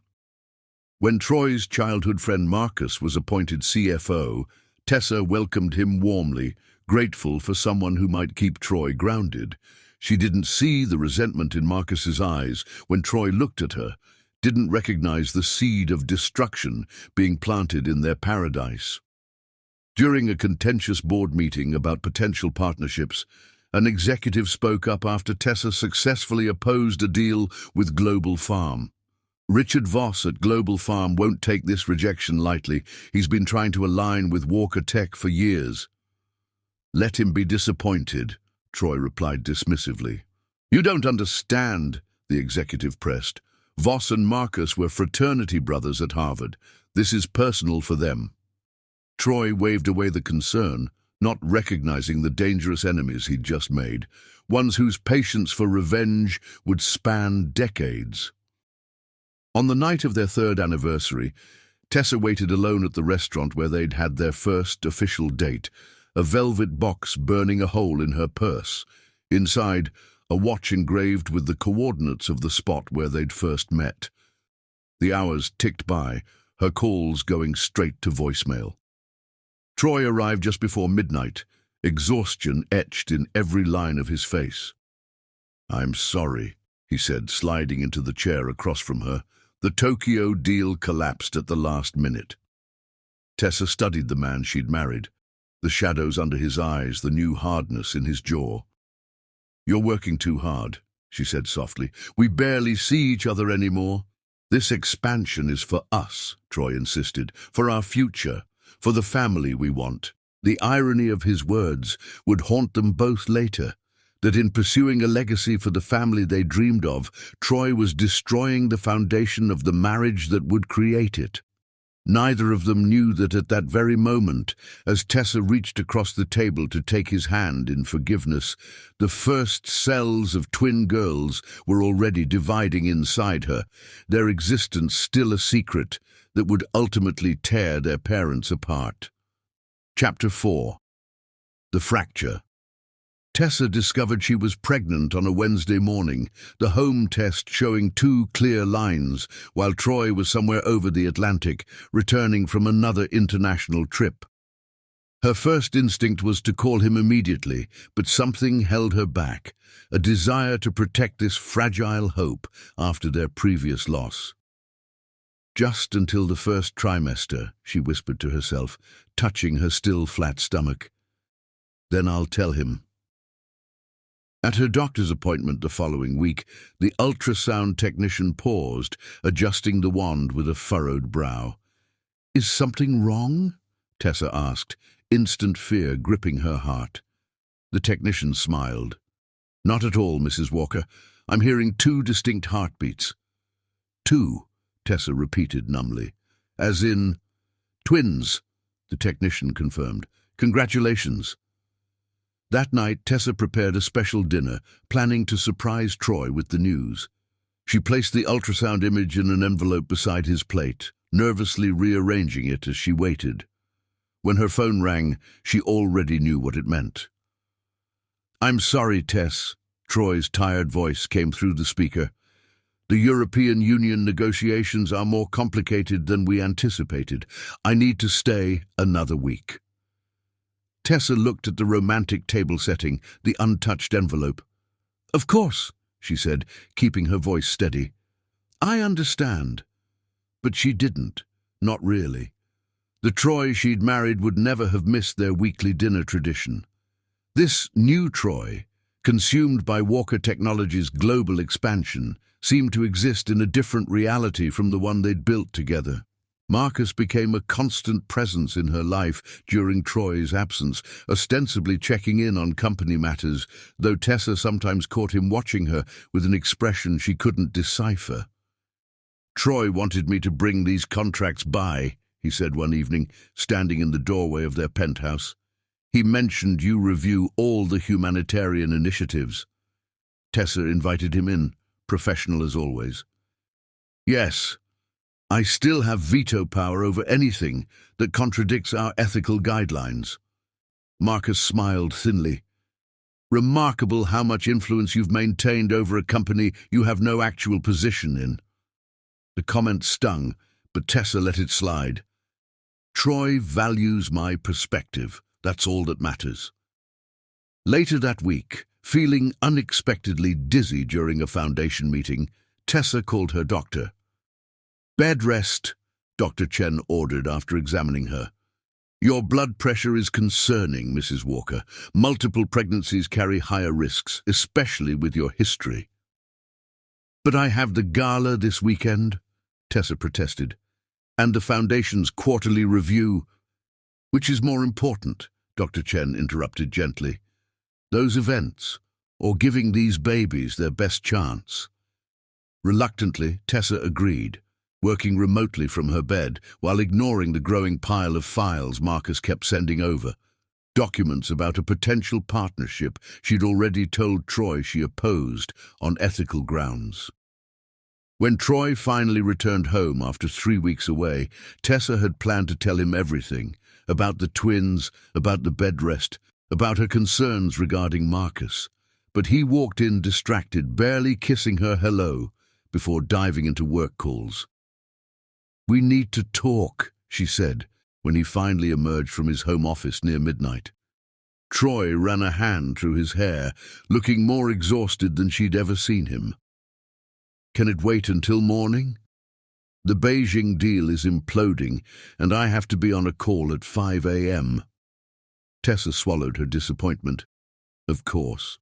A: When Troy's childhood friend Marcus was appointed CFO, Tessa welcomed him warmly, grateful for someone who might keep Troy grounded. She didn't see the resentment in Marcus's eyes when Troy looked at her, didn't recognize the seed of destruction being planted in their paradise. During a contentious board meeting about potential partnerships, an executive spoke up after Tessa successfully opposed a deal with Global Farm. "Richard Voss at Global Farm won't take this rejection lightly. He's been trying to align with Walker Tech for years." "Let him be disappointed," Troy replied dismissively. "You don't understand," the executive pressed. "Voss and Marcus were fraternity brothers at Harvard. This is personal for them." Troy waved away the concern, not recognizing the dangerous enemies he'd just made, ones whose patience for revenge would span decades. On the night of their third anniversary, Tessa waited alone at the restaurant where they'd had their first official date, a velvet box burning a hole in her purse. Inside, a watch engraved with the coordinates of the spot where they'd first met. The hours ticked by, her calls going straight to voicemail. Troy arrived just before midnight, exhaustion etched in every line of his face. "I'm sorry," he said, sliding into the chair across from her. "The Tokyo deal collapsed at the last minute." Tessa studied the man she'd married, the shadows under his eyes, the new hardness in his jaw. "You're working too hard," she said softly. "We barely see each other anymore." "This expansion is for us," Troy insisted, "for our future, for the family we want." The irony of his words would haunt them both later, that in pursuing a legacy for the family they dreamed of, Troy was destroying the foundation of the marriage that would create it. Neither of them knew that at that very moment, as Tessa reached across the table to take his hand in forgiveness, the first cells of twin girls were already dividing inside her, their existence still a secret that would ultimately tear their parents apart. Chapter 4. The Fracture. Tessa discovered she was pregnant on a Wednesday morning, the home test showing 2 clear lines, while Troy was somewhere over the Atlantic, returning from another international trip. Her first instinct was to call him immediately, but something held her back, a desire to protect this fragile hope after their previous loss. Just until the first trimester, she whispered to herself, touching her still flat stomach. Then I'll tell him. At her doctor's appointment the following week, the ultrasound technician paused, adjusting the wand with a furrowed brow. "Is something wrong?" Tessa asked, instant fear gripping her heart. The technician smiled. "Not at all, Mrs. Walker. I'm hearing 2 distinct heartbeats." "2," Tessa repeated numbly. "As in twins," the technician confirmed. "Congratulations." That night, Tessa prepared a special dinner, planning to surprise Troy with the news. She placed the ultrasound image in an envelope beside his plate, nervously rearranging it as she waited. When her phone rang, she already knew what it meant. "I'm sorry, Tess," Troy's tired voice came through the speaker. "The European Union negotiations are more complicated than we anticipated. I need to stay another week." Tessa looked at the romantic table setting, the untouched envelope. "Of course," she said, keeping her voice steady. "I understand." But she didn't, not really. The Troy she'd married would never have missed their weekly dinner tradition. This new Troy, consumed by Walker Technologies' global expansion, seemed to exist in a different reality from the one they'd built together. Marcus became a constant presence in her life during Troy's absence, ostensibly checking in on company matters, though Tessa sometimes caught him watching her with an expression she couldn't decipher. "Troy wanted me to bring these contracts by," he said one evening, standing in the doorway of their penthouse. "He mentioned you review all the humanitarian initiatives." Tessa invited him in, professional as always. "Yes. I still have veto power over anything that contradicts our ethical guidelines." Marcus smiled thinly. "Remarkable how much influence you've maintained over a company you have no actual position in." The comment stung, but Tessa let it slide. "Troy values my perspective. That's all that matters." Later that week, feeling unexpectedly dizzy during a foundation meeting, Tessa called her doctor. "Bed rest," Dr. Chen ordered after examining her. "Your blood pressure is concerning, Mrs. Walker. Multiple pregnancies carry higher risks, especially with your history." "But I have the gala this weekend," Tessa protested, "and the Foundation's quarterly review." "Which is more important?" Dr. Chen interrupted gently. "Those events, or giving these babies their best chance?" Reluctantly, Tessa agreed, working remotely from her bed while ignoring the growing pile of files Marcus kept sending over, documents about a potential partnership she'd already told Troy she opposed on ethical grounds. When Troy finally returned home after 3 weeks away, Tessa had planned to tell him everything, about the twins, about the bed rest, about her concerns regarding Marcus. But he walked in distracted, barely kissing her hello, before diving into work calls. "We need to talk," she said, when he finally emerged from his home office near midnight. Troy ran a hand through his hair, looking more exhausted than she'd ever seen him. "Can it wait until morning? The Beijing deal is imploding, and I have to be on a call at 5 a.m. Tessa swallowed her disappointment. Of course.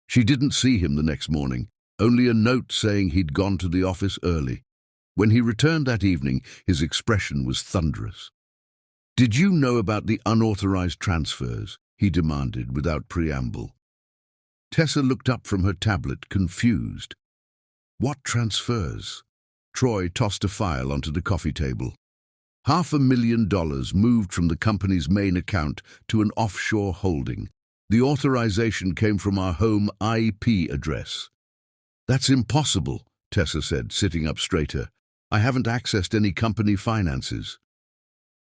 A: She didn't see him the next morning, only a note saying he'd gone to the office early. When he returned that evening, his expression was thunderous. "Did you know about the unauthorized transfers?" he demanded without preamble. Tessa looked up from her tablet, confused. "What transfers?" Troy tossed a file onto the coffee table. $500,000 moved from the company's main account to an offshore holding. The authorization came from our home IP address. "That's impossible," Tessa said, sitting up straighter. "I haven't accessed any company finances."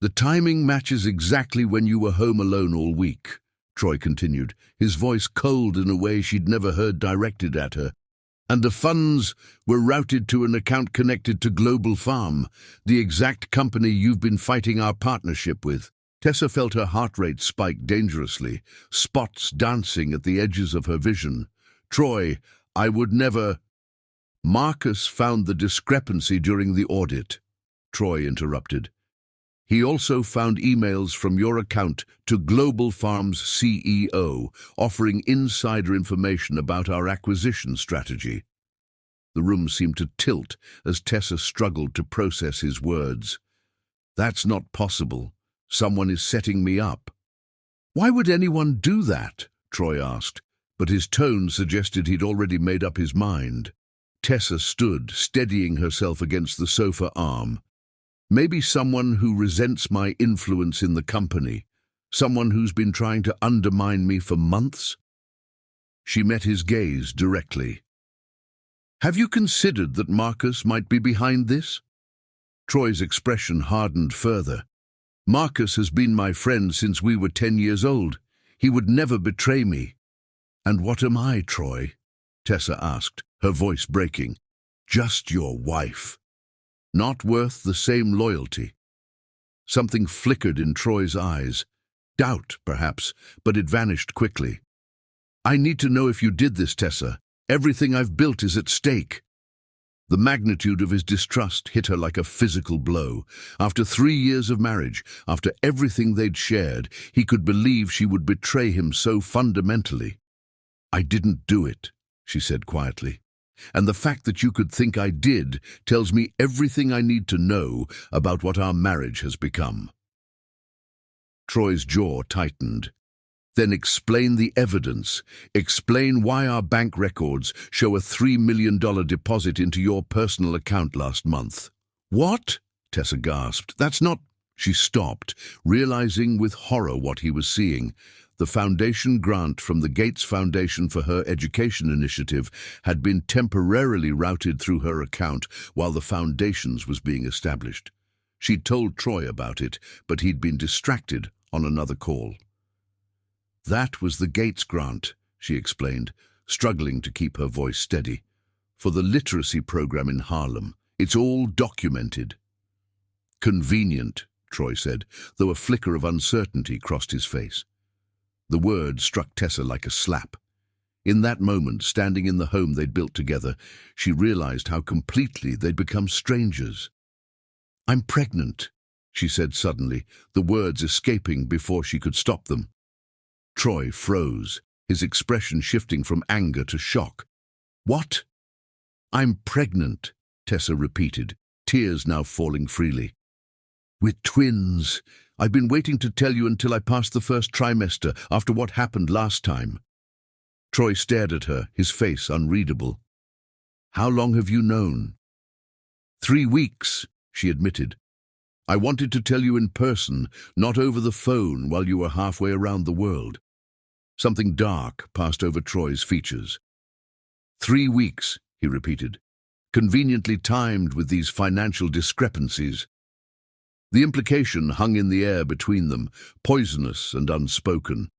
A: The timing matches exactly when you were home alone all week, Troy continued, his voice cold in a way she'd never heard directed at her. And the funds were routed to an account connected to Global Farm, the exact company you've been fighting our partnership with. Tessa felt her heart rate spike dangerously, spots dancing at the edges of her vision. Troy, I would never... Marcus found the discrepancy during the audit, Troy interrupted. He also found emails from your account to Global Farm's CEO offering insider information about our acquisition strategy. The room seemed to tilt as Tessa struggled to process his words. That's not possible. Someone is setting me up. Why would anyone do that? Troy asked, but his tone suggested he'd already made up his mind. Tessa stood, steadying herself against the sofa arm. Maybe someone who resents my influence in the company, someone who's been trying to undermine me for months? She met his gaze directly. Have you considered that Marcus might be behind this? Troy's expression hardened further. Marcus has been my friend since we were 10 years old. He would never betray me. And what am I, Troy? Tessa asked, her voice breaking. Just your wife. Not worth the same loyalty. Something flickered in Troy's eyes. Doubt, perhaps, but it vanished quickly. I need to know if you did this, Tessa. Everything I've built is at stake. The magnitude of his distrust hit her like a physical blow. After 3 years of marriage, after everything they'd shared, he could believe she would betray him so fundamentally. I didn't do it, she said quietly. And the fact that you could think I did tells me everything I need to know about what our marriage has become. Troy's jaw tightened. Then explain the evidence. Explain why our bank records show a $3 million deposit into your personal account last month. What? Tessa gasped. That's not... She stopped, realizing with horror what he was seeing. The foundation grant from the Gates Foundation for her education initiative had been temporarily routed through her account while the foundation's was being established. She'd told Troy about it, but he'd been distracted on another call. That was the Gates grant, she explained, struggling to keep her voice steady. For the literacy program in Harlem. It's all documented. Convenient, Troy said, though a flicker of uncertainty crossed his face. The word struck Tessa like a slap. In that moment, standing in the home they'd built together, she realized how completely they'd become strangers. I'm pregnant, she said suddenly, the words escaping before she could stop them. Troy froze, his expression shifting from anger to shock. What? I'm pregnant, Tessa repeated, tears now falling freely. We're twins. I've been waiting to tell you until I passed the first trimester after what happened last time. Troy stared at her, his face unreadable. How long have you known? 3 weeks, she admitted. I wanted to tell you in person, not over the phone while you were halfway around the world. Something dark passed over Troy's features. 3 weeks, he repeated, conveniently timed with these financial discrepancies. The implication hung in the air between them, poisonous and unspoken.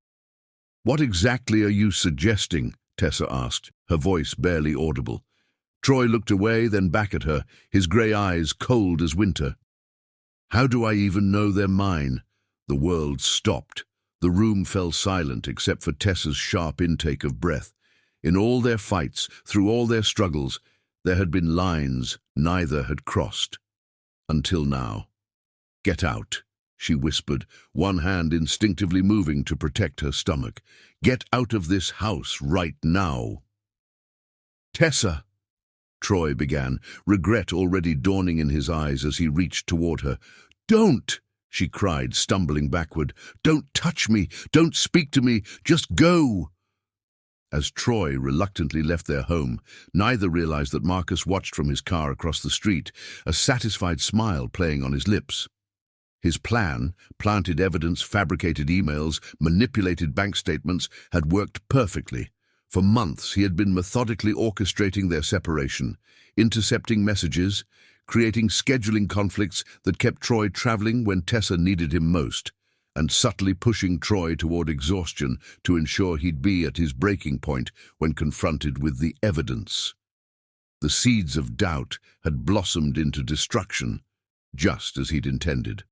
A: What exactly are you suggesting? Tessa asked, her voice barely audible. Troy looked away, then back at her, his grey eyes cold as winter. How do I even know they're mine? The world stopped. The room fell silent except for Tessa's sharp intake of breath. In all their fights, through all their struggles, there had been lines neither had crossed. Until now. Get out, she whispered, one hand instinctively moving to protect her stomach. Get out of this house right now. Tessa, Troy began, regret already dawning in his eyes as he reached toward her. Don't, she cried, stumbling backward. Don't touch me, don't speak to me, just go. As Troy reluctantly left their home, neither realized that Marcus watched from his car across the street, a satisfied smile playing on his lips. His plan, planted evidence, fabricated emails, manipulated bank statements, had worked perfectly. For months he had been methodically orchestrating their separation, intercepting messages, creating scheduling conflicts that kept Troy traveling when Tessa needed him most, and subtly pushing Troy toward exhaustion to ensure he'd be at his breaking point when confronted with the evidence. The seeds of doubt had blossomed into destruction, just as he'd intended.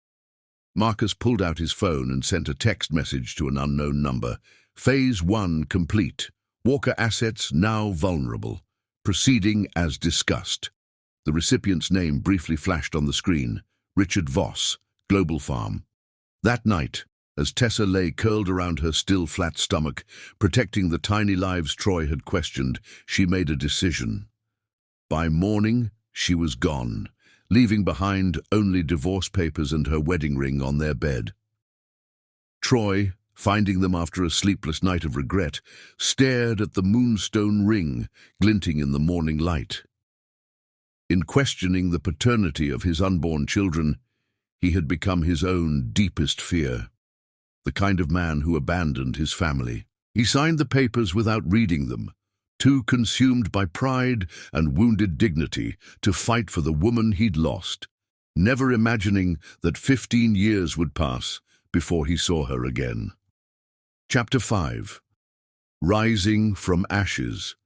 A: Marcus pulled out his phone and sent a text message to an unknown number. Phase 1 complete. Walker assets now vulnerable. Proceeding as discussed. The recipient's name briefly flashed on the screen. Richard Voss, Global Farm. That night, as Tessa lay curled around her still flat stomach, protecting the tiny lives Troy had questioned, she made a decision. By morning, she was gone, leaving behind only divorce papers and her wedding ring on their bed. Troy, finding them after a sleepless night of regret, stared at the moonstone ring glinting in the morning light. In questioning the paternity of his unborn children, he had become his own deepest fear, the kind of man who abandoned his family. He signed the papers without reading them, too consumed by pride and wounded dignity to fight for the woman he'd lost, never imagining that 15 years would pass before he saw her again. Chapter 5. Rising from Ashes.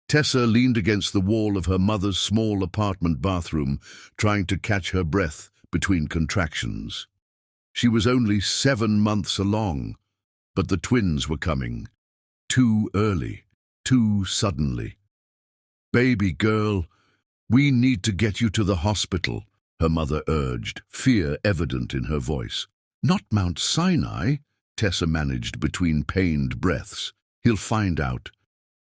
A: Tessa leaned against the wall of her mother's small apartment bathroom, trying to catch her breath between contractions. She was only 7 months along, but the twins were coming. Too early, too suddenly. "Baby girl, we need to get you to the hospital," her mother urged, fear evident in her voice. "Not Mount Sinai," Tessa managed between pained breaths. "He'll find out."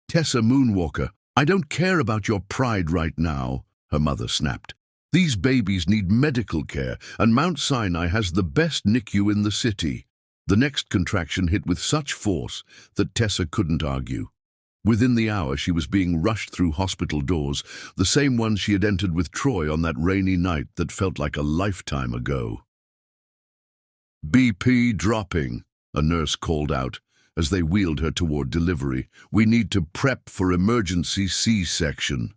A: "Tessa Moonwalker, I don't care about your pride right now," her mother snapped. "These babies need medical care, and Mount Sinai has the best NICU in the city." The next contraction hit with such force that Tessa couldn't argue. Within the hour, she was being rushed through hospital doors, the same ones she had entered with Troy on that rainy night that felt like a lifetime ago. "BP dropping," a nurse called out as they wheeled her toward delivery. "We need to prep for emergency C-section."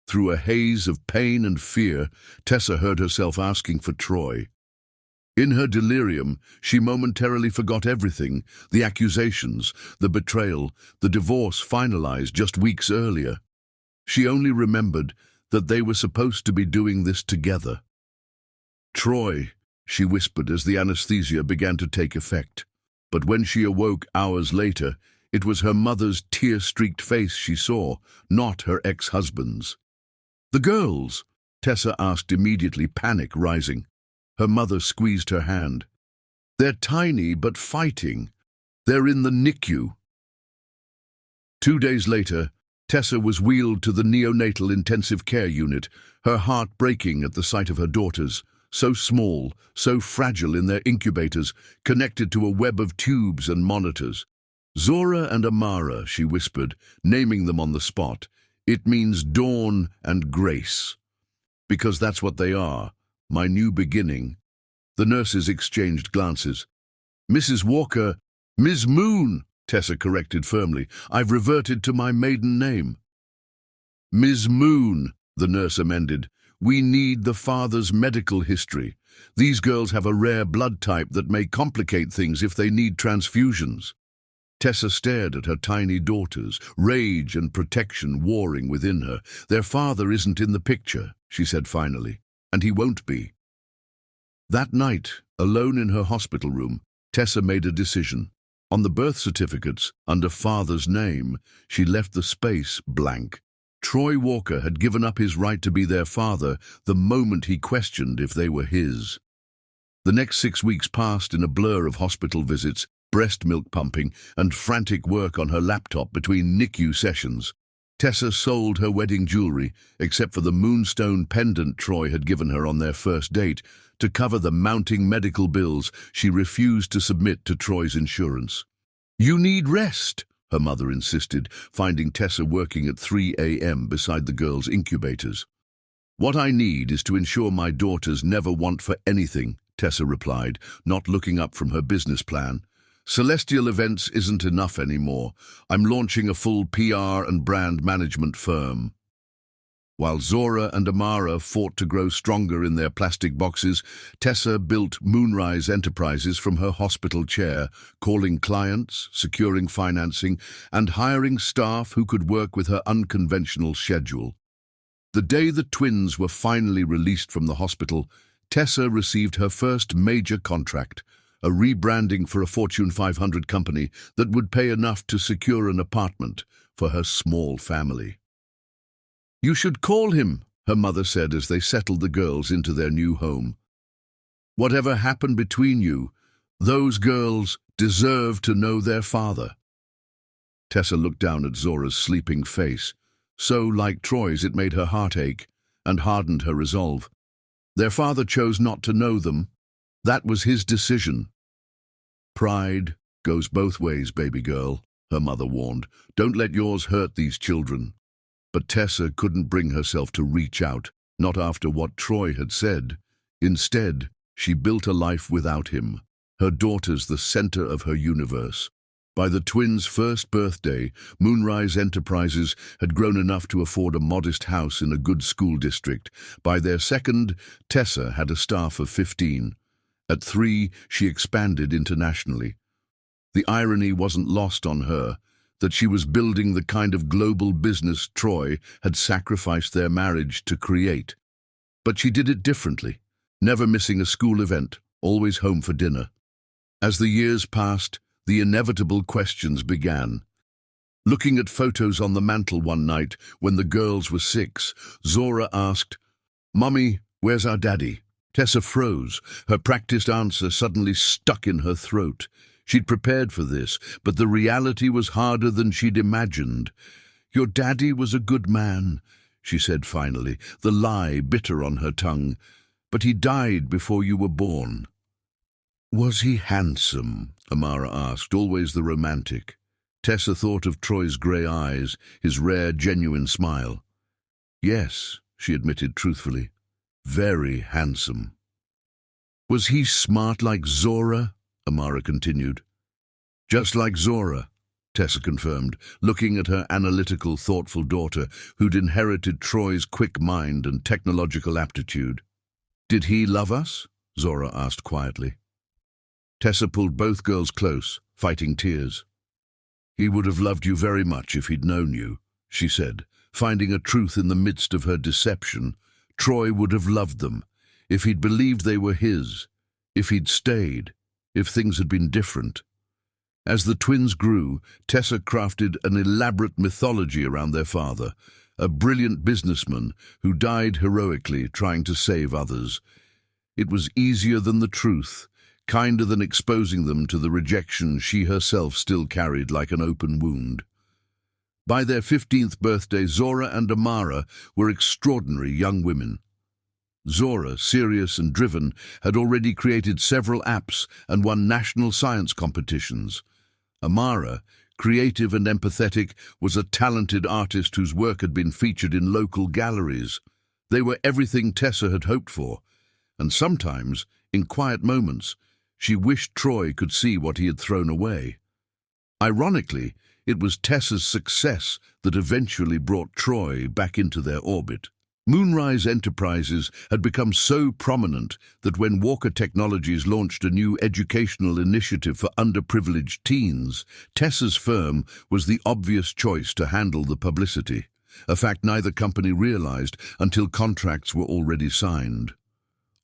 A: Through a haze of pain and fear, Tessa heard herself asking for Troy. In her delirium, she momentarily forgot everything, the accusations, the betrayal, the divorce finalized just weeks earlier. She only remembered that they were supposed to be doing this together. "Troy," she whispered as the anesthesia began to take effect. But when she awoke hours later, it was her mother's tear-streaked face she saw, not her ex-husband's. "The girls?" Tessa asked immediately, panic rising. Her mother squeezed her hand. "They're tiny but fighting. They're in the NICU." 2 days later, Tessa was wheeled to the neonatal intensive care unit, her heart breaking at the sight of her daughters, so small, so fragile in their incubators, connected to a web of tubes and monitors. "Zora and Amara," she whispered, naming them on the spot. "It means dawn and grace. Because that's what they are, my new beginning." The nurses exchanged glances. "Mrs. Walker, Ms. Moon," Tessa corrected firmly. "I've reverted to my maiden name." "Ms. Moon," the nurse amended. "We need the father's medical history. These girls have a rare blood type that may complicate things if they need transfusions." Tessa stared at her tiny daughters, rage and protection warring within her. "Their father isn't in the picture," she said finally, "and he won't be." That night, alone in her hospital room, Tessa made a decision. On the birth certificates, under father's name, she left the space blank. Troy Walker had given up his right to be their father the moment he questioned if they were his. The next 6 weeks passed in a blur of hospital visits, breast milk pumping, and frantic work on her laptop between NICU sessions. Tessa sold her wedding jewelry, except for the moonstone pendant Troy had given her on their first date, to cover the mounting medical bills she refused to submit to Troy's insurance. "You need rest," her mother insisted, finding Tessa working at 3 a.m. beside the girls' incubators. "What I need is to ensure my daughters never want for anything," Tessa replied, not looking up from her business plan. "Celestial Events isn't enough anymore. I'm launching a full PR and brand management firm." While Zora and Amara fought to grow stronger in their plastic boxes, Tessa built Moonrise Enterprises from her hospital chair, calling clients, securing financing, and hiring staff who could work with her unconventional schedule. The day the twins were finally released from the hospital, Tessa received her first major contract, a rebranding for a Fortune 500 company that would pay enough to secure an apartment for her small family. "You should call him," her mother said as they settled the girls into their new home. "Whatever happened between you, those girls deserve to know their father." Tessa looked down at Zora's sleeping face. So, like Troy's, it made her heart ache and hardened her resolve. Their father chose not to know them. That was his decision. "Pride goes both ways, baby girl," her mother warned. "Don't let yours hurt these children." But Tessa couldn't bring herself to reach out, not after what Troy had said. Instead, she built a life without him, her daughters the center of her universe. By the twins' first birthday, Moonrise Enterprises had grown enough to afford a modest house in a good school district. By their second, Tessa had a staff of 15. At 3, she expanded internationally. The irony wasn't lost on her that she was building the kind of global business Troy had sacrificed their marriage to create. But she did it differently, never missing a school event, always home for dinner. As the years passed, the inevitable questions began. Looking at photos on the mantel one night when the girls were 6, Zora asked, "Mummy, where's our daddy?" Tessa froze, her practiced answer suddenly stuck in her throat. She'd prepared for this, but the reality was harder than she'd imagined. "Your daddy was a good man," she said finally, the lie bitter on her tongue. "But he died before you were born." "Was he handsome?" Amara asked, always the romantic. Tessa thought of Troy's grey eyes, his rare, genuine smile. "Yes," she admitted truthfully. "Very handsome." "Was he smart like Zora?" Amara continued. "Just like Zora," Tessa confirmed, looking at her analytical, thoughtful daughter, who'd inherited Troy's quick mind and technological aptitude. "Did he love us?" Zora asked quietly. Tessa pulled both girls close, fighting tears. "He would have loved you very much if he'd known you," she said, finding a truth in the midst of her deception. Troy would have loved them, if he'd believed they were his, if he'd stayed, if things had been different. As the twins grew, Tessa crafted an elaborate mythology around their father, a brilliant businessman who died heroically trying to save others. It was easier than the truth, kinder than exposing them to the rejection she herself still carried like an open wound. By their 15th birthday, Zora and Amara were extraordinary young women. Zora, serious and driven, had already created several apps and won national science competitions. Amara, creative and empathetic, was a talented artist whose work had been featured in local galleries. They were everything Tessa had hoped for, and sometimes, in quiet moments, she wished Troy could see what he had thrown away. Ironically, it was Tessa's success that eventually brought Troy back into their orbit. Moonrise Enterprises had become so prominent that when Walker Technologies launched a new educational initiative for underprivileged teens, Tessa's firm was the obvious choice to handle the publicity, a fact neither company realized until contracts were already signed.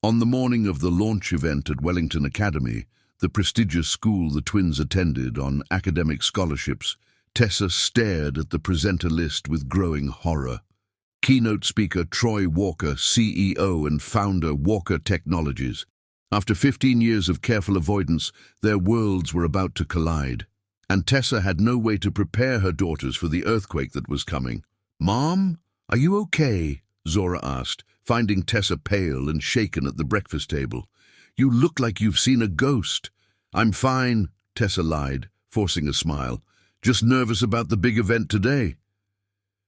A: On the morning of the launch event at Wellington Academy, the prestigious school the twins attended on academic scholarships, Tessa stared at the presenter list with growing horror. Keynote speaker Troy Walker, CEO and founder Walker Technologies. After 15 years of careful avoidance, their worlds were about to collide. And Tessa had no way to prepare her daughters for the earthquake that was coming. "Mom, are you okay?" Zora asked, finding Tessa pale and shaken at the breakfast table. "You look like you've seen a ghost." "I'm fine," Tessa lied, forcing a smile. "Just nervous about the big event today."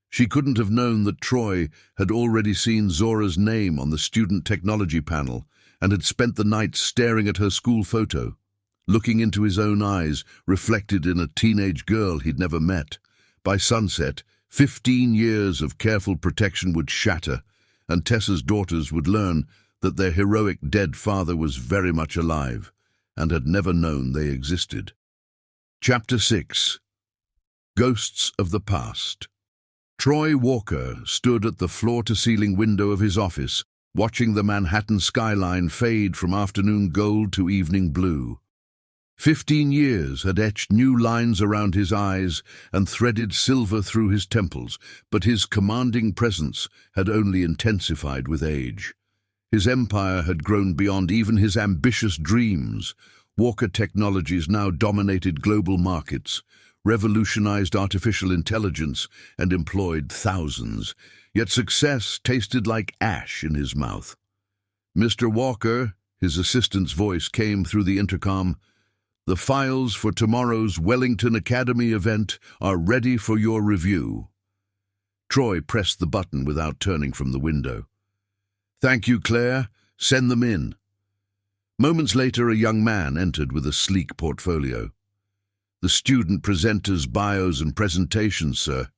A: She couldn't have known that Troy had already seen Zora's name on the student technology panel and had spent the night staring at her school photo, looking into his own eyes, reflected in a teenage girl he'd never met. By sunset, 15 years of careful protection would shatter, and Tessa's daughters would learn that their heroic dead father was very much alive and had never known they existed. Chapter 6. Ghosts of the Past. Troy Walker stood at the floor-to-ceiling window of his office, watching the Manhattan skyline fade from afternoon gold to evening blue. 15 years had etched new lines around his eyes and threaded silver through his temples, but his commanding presence had only intensified with age. His empire had grown beyond even his ambitious dreams. Walker Technologies now dominated global markets, revolutionized artificial intelligence, and employed thousands. Yet success tasted like ash in his mouth. "Mr. Walker," his assistant's voice came through the intercom, "the files for tomorrow's Wellington Academy event are ready for your review." Troy pressed the button without turning from the window. "Thank you, Claire. Send them in." Moments later, a young man entered with a sleek portfolio. "The student presenters' bios and presentations, sir.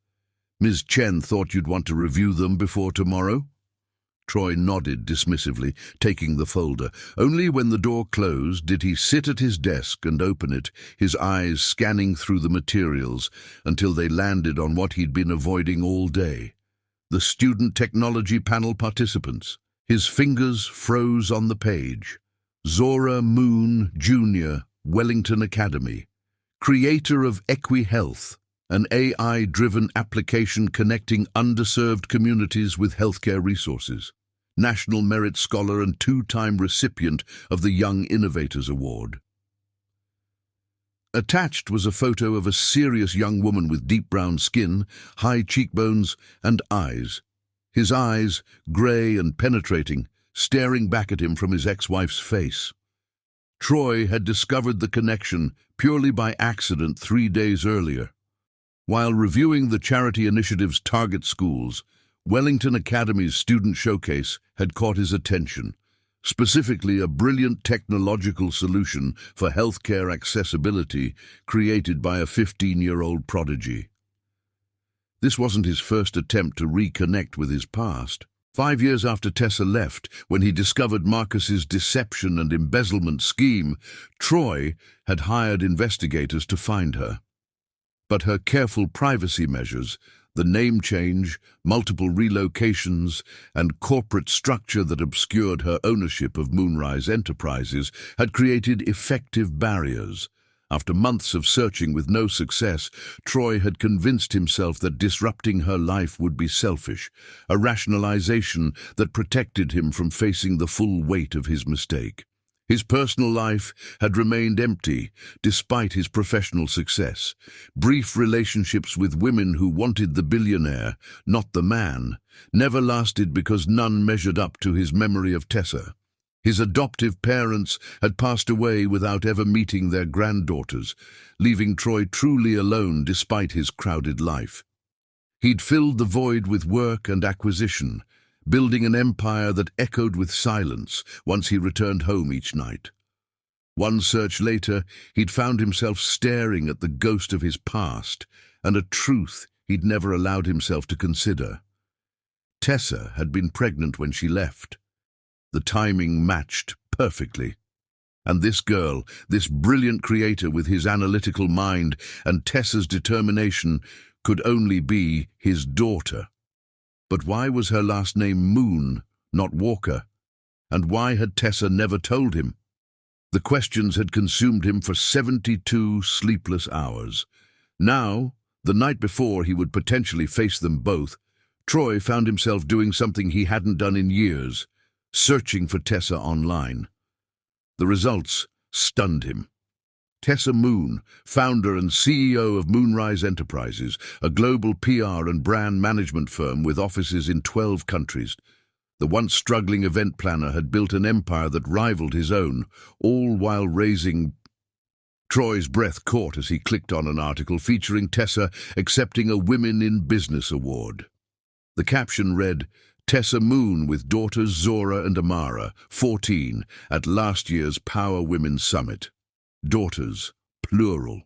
A: Ms. Chen thought you'd want to review them before tomorrow." Troy nodded dismissively, taking the folder. Only when the door closed did he sit at his desk and open it, his eyes scanning through the materials until they landed on what he'd been avoiding all day: the student technology panel participants. His fingers froze on the page. Zora Moon, Jr., Wellington Academy. Creator of EquiHealth, an AI-driven application connecting underserved communities with healthcare resources. National Merit Scholar and two-time recipient of the Young Innovators Award. Attached was a photo of a serious young woman with deep brown skin, high cheekbones, and eyes. His eyes, grey and penetrating, staring back at him from his ex-wife's face. Troy had discovered the connection purely by accident 3 days earlier. While reviewing the charity initiative's target schools, Wellington Academy's student showcase had caught his attention, specifically a brilliant technological solution for healthcare accessibility created by a 15-year-old prodigy. This wasn't his first attempt to reconnect with his past. 5 years after Tessa left, when he discovered Marcus's deception and embezzlement scheme, Troy had hired investigators to find her. But her careful privacy measures, the name change, multiple relocations, and corporate structure that obscured her ownership of Moonrise Enterprises had created effective barriers. After months of searching with no success, Troy had convinced himself that disrupting her life would be selfish, a rationalization that protected him from facing the full weight of his mistake. His personal life had remained empty, despite his professional success. Brief relationships with women who wanted the billionaire, not the man, never lasted because none measured up to his memory of Tessa. His adoptive parents had passed away without ever meeting their granddaughters, leaving Troy truly alone despite his crowded life. He'd filled the void with work and acquisition, building an empire that echoed with silence once he returned home each night. One search later, he'd found himself staring at the ghost of his past and a truth he'd never allowed himself to consider. Tessa had been pregnant when she left. The timing matched perfectly. And this girl, this brilliant creator with his analytical mind and Tessa's determination, could only be his daughter. But why was her last name Moon, not Walker? And why had Tessa never told him? The questions had consumed him for 72 sleepless hours. Now, the night before he would potentially face them both, Troy found himself doing something he hadn't done in years: searching for Tessa online. The results stunned him. Tessa Moon, founder and CEO of Moonrise Enterprises, a global PR and brand management firm with offices in 12 countries. The once struggling event planner had built an empire that rivaled his own, all while raising... Troy's breath caught as he clicked on an article featuring Tessa accepting a Women in Business award. The caption read, "Tessa Moon with daughters Zora and Amara, 14, at last year's Power Women Summit. Daughters, plural."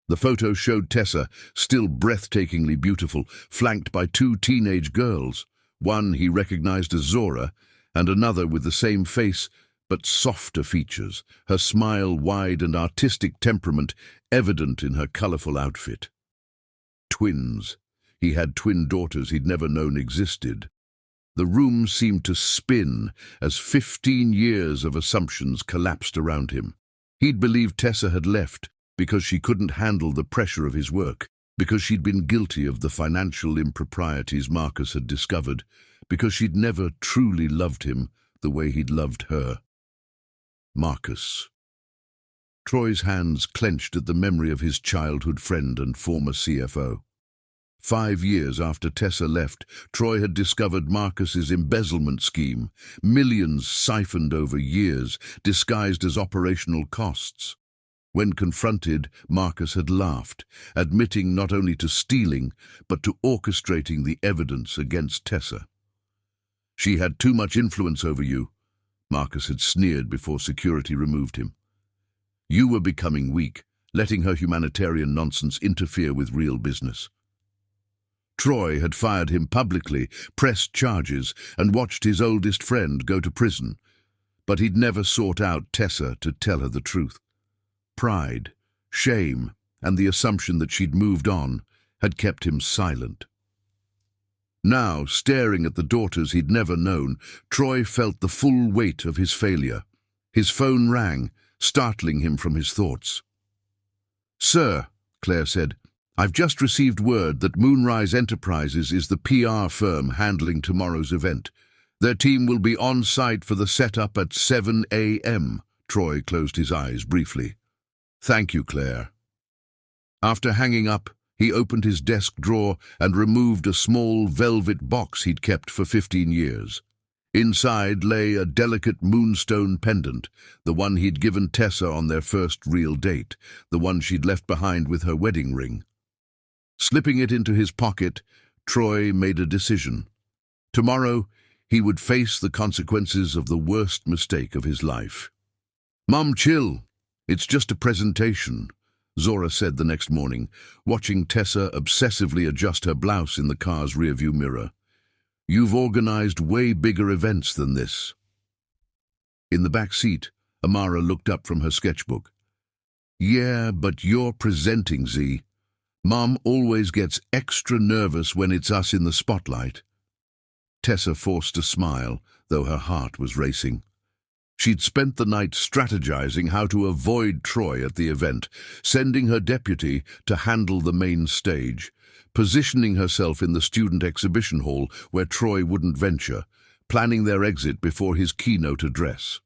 A: The photo showed Tessa, still breathtakingly beautiful, flanked by two teenage girls. One he recognized as Zora, and another with the same face but softer features, her smile wide and artistic temperament evident in her colorful outfit. Twins. He had twin daughters he'd never known existed. The room seemed to spin as 15 years of assumptions collapsed around him. He'd believed Tessa had left because she couldn't handle the pressure of his work, because she'd been guilty of the financial improprieties Marcus had discovered, because she'd never truly loved him the way he'd loved her. Marcus. Troy's hands clenched at the memory of his childhood friend and former CFO. 5 years after Tessa left, Troy had discovered Marcus's embezzlement scheme, millions siphoned over years, disguised as operational costs. When confronted, Marcus had laughed, admitting not only to stealing, but to orchestrating the evidence against Tessa. "She had too much influence over you," Marcus had sneered before security removed him. "You were becoming weak, letting her humanitarian nonsense interfere with real business." Troy had fired him publicly, pressed charges, and watched his oldest friend go to prison. But he'd never sought out Tessa to tell her the truth. Pride, shame, and the assumption that she'd moved on had kept him silent. Now, staring at the daughters he'd never known, Troy felt the full weight of his failure. His phone rang, startling him from his thoughts. "Sir," Claire said, "I've just received word that Moonrise Enterprises is the PR firm handling tomorrow's event. Their team will be on site for the setup at 7 a.m. Troy closed his eyes briefly. "Thank you, Claire." After hanging up, he opened his desk drawer and removed a small velvet box he'd kept for 15 years. Inside lay a delicate moonstone pendant, the one he'd given Tessa on their first real date, the one she'd left behind with her wedding ring. Slipping it into his pocket, Troy made a decision. Tomorrow, he would face the consequences of the worst mistake of his life. "Mum, chill. It's just a presentation," Zora said the next morning, watching Tessa obsessively adjust her blouse in the car's rearview mirror. "You've organized way bigger events than this." In the back seat, Amara looked up from her sketchbook. "Yeah, but you're presenting, Z. Mom always gets extra nervous when it's us in the spotlight." Tessa forced a smile, though her heart was racing. She'd spent the night strategizing how to avoid Troy at the event, sending her deputy to handle the main stage, positioning herself in the student exhibition hall where Troy wouldn't venture, planning their exit before his keynote address.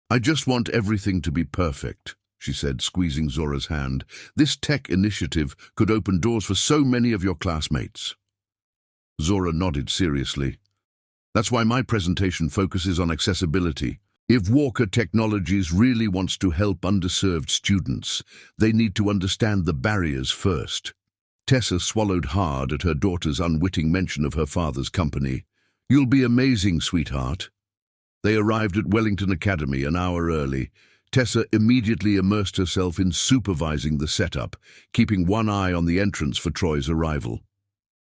A: "I just want everything to be perfect," she said, squeezing Zora's hand. "This tech initiative could open doors for so many of your classmates." Zora nodded seriously. "That's why my presentation focuses on accessibility. If Walker Technologies really wants to help underserved students, they need to understand the barriers first." Tessa swallowed hard at her daughter's unwitting mention of her father's company. "You'll be amazing, sweetheart." They arrived at Wellington Academy an hour early. Tessa immediately immersed herself in supervising the setup, keeping one eye on the entrance for Troy's arrival.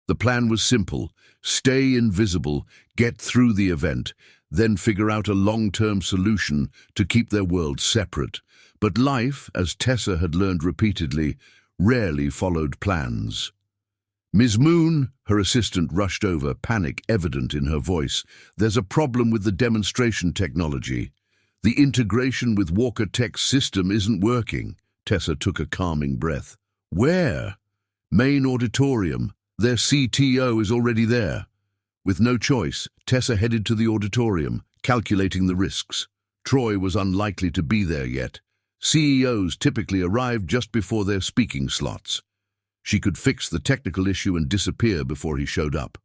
A: The plan was simple: stay invisible, get through the event, then figure out a long-term solution to keep their worlds separate. But life, as Tessa had learned repeatedly, rarely followed plans. "Ms. Moon," her assistant rushed over, panic evident in her voice. "There's a problem with the demonstration technology. The integration with Walker Tech's system isn't working." Tessa took a calming breath. "Where?" "Main auditorium. Their CTO is already there." With no choice, Tessa headed to the auditorium, calculating the risks. Troy was unlikely to be there yet. CEOs typically arrived just before their speaking slots. She could fix the technical issue and disappear before he showed up.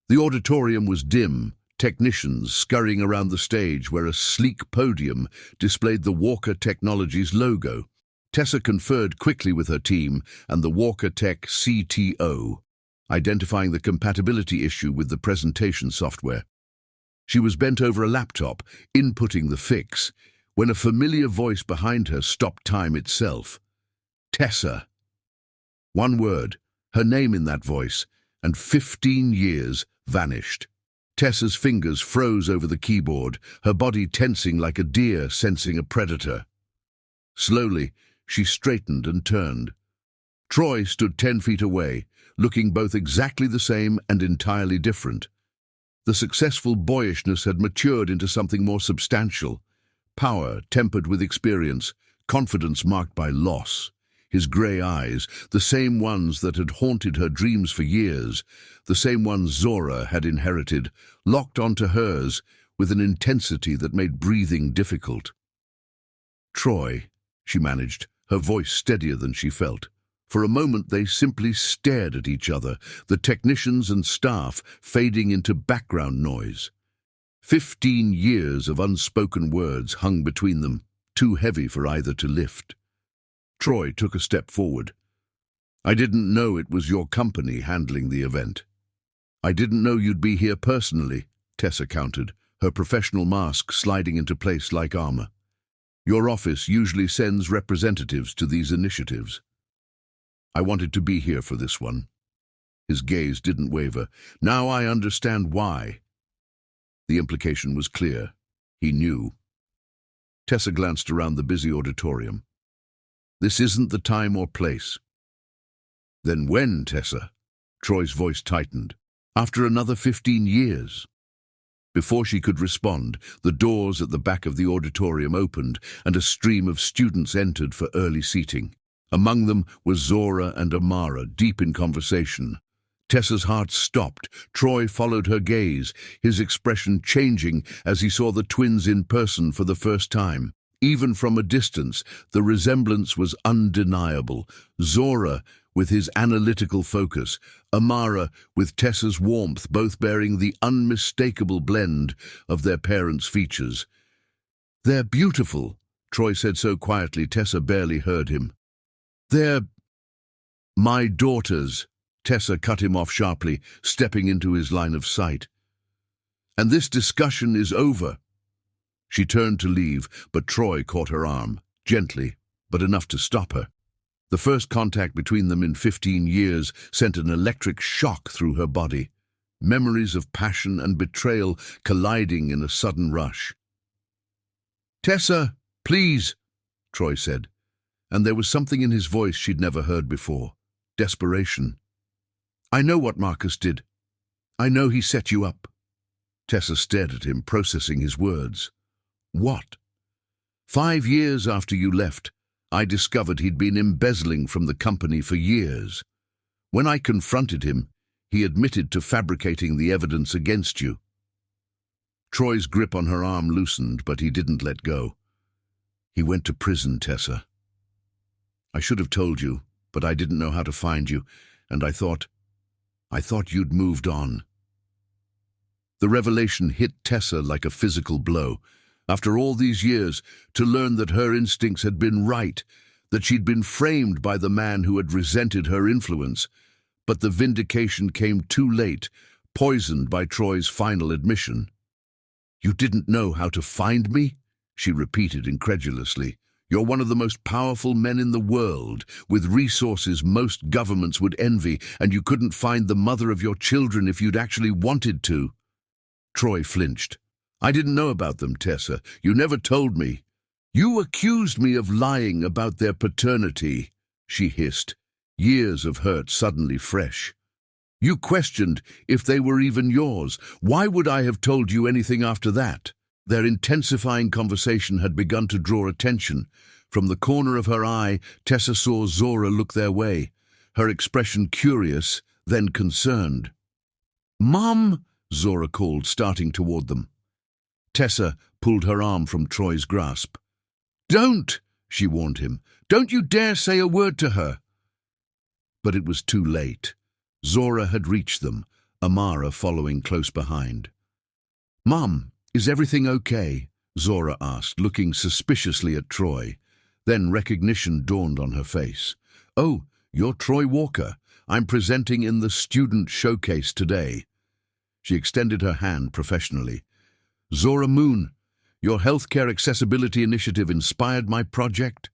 A: The auditorium was dim, technicians scurrying around the stage where a sleek podium displayed the Walker Technologies logo. Tessa conferred quickly with her team and the Walker Tech CTO, identifying the compatibility issue with the presentation software. She was bent over a laptop, inputting the fix, when a familiar voice behind her stopped time itself. "Tessa." One word, her name in that voice, and 15 years vanished. Tessa's fingers froze over the keyboard, her body tensing like a deer sensing a predator. Slowly, she straightened and turned. Troy stood 10 feet away, looking both exactly the same and entirely different. The successful boyishness had matured into something more substantial. Power tempered with experience, confidence marked by loss. His grey eyes, the same ones that had haunted her dreams for years, the same ones Zora had inherited, locked onto hers with an intensity that made breathing difficult. "Troy," she managed, her voice steadier than she felt. For a moment they simply stared at each other, the technicians and staff fading into background noise. 15 years of unspoken words hung between them, too heavy for either to lift. Troy took a step forward. "I didn't know it was your company handling the event." "I didn't know you'd be here personally," Tessa countered, her professional mask sliding into place like armor. "Your office usually sends representatives to these initiatives." "I wanted to be here for this one." His gaze didn't waver. "Now I understand why." The implication was clear. He knew. Tessa glanced around the busy auditorium. "This isn't the time or place." "Then when, Tessa?" Troy's voice tightened. "After another 15 years. Before she could respond, the doors at the back of the auditorium opened and a stream of students entered for early seating. Among them were Zora and Amara, deep in conversation. Tessa's heart stopped. Troy followed her gaze, his expression changing as he saw the twins in person for the first time. Even from a distance, the resemblance was undeniable. Zora, with his analytical focus, Amara, with Tessa's warmth, both bearing the unmistakable blend of their parents' features. "They're beautiful," Troy said so quietly Tessa barely heard him. "They're my daughters," Tessa cut him off sharply, stepping into his line of sight. "And this discussion is over." She turned to leave, but Troy caught her arm, gently, but enough to stop her. The first contact between them in 15 years sent an electric shock through her body, memories of passion and betrayal colliding in a sudden rush. "Tessa, please," Troy said, and there was something in his voice she'd never heard before, desperation. "I know what Marcus did. I know he set you up." Tessa stared at him, processing his words. "What?" "5 years after you left, I discovered he'd been embezzling from the company for years. When I confronted him, he admitted to fabricating the evidence against you." Troy's grip on her arm loosened, but he didn't let go. "He went to prison, Tessa. I should have told you, but I didn't know how to find you, and I thought you'd moved on." The revelation hit Tessa like a physical blow. After all these years, to learn that her instincts had been right, that she'd been framed by the man who had resented her influence. But the vindication came too late, poisoned by Troy's final admission. "You didn't know how to find me?" she repeated incredulously. "You're one of the most powerful men in the world, with resources most governments would envy, and you couldn't find the mother of your children if you'd actually wanted to." Troy flinched. "I didn't know about them, Tessa. You never told me." "You accused me of lying about their paternity," she hissed, years of hurt suddenly fresh. "You questioned if they were even yours. Why would I have told you anything after that?" Their intensifying conversation had begun to draw attention. From the corner of her eye, Tessa saw Zora look their way, her expression curious, then concerned. "Mom!" Zora called, starting toward them. Tessa pulled her arm from Troy's grasp. "Don't!" she warned him. "Don't you dare say a word to her!" But it was too late. Zora had reached them, Amara following close behind. "Mom, is everything okay?" Zora asked, looking suspiciously at Troy. Then recognition dawned on her face. "Oh, you're Troy Walker. I'm presenting in the student showcase today." She extended her hand professionally. "Zora Moon, your healthcare accessibility initiative inspired my project."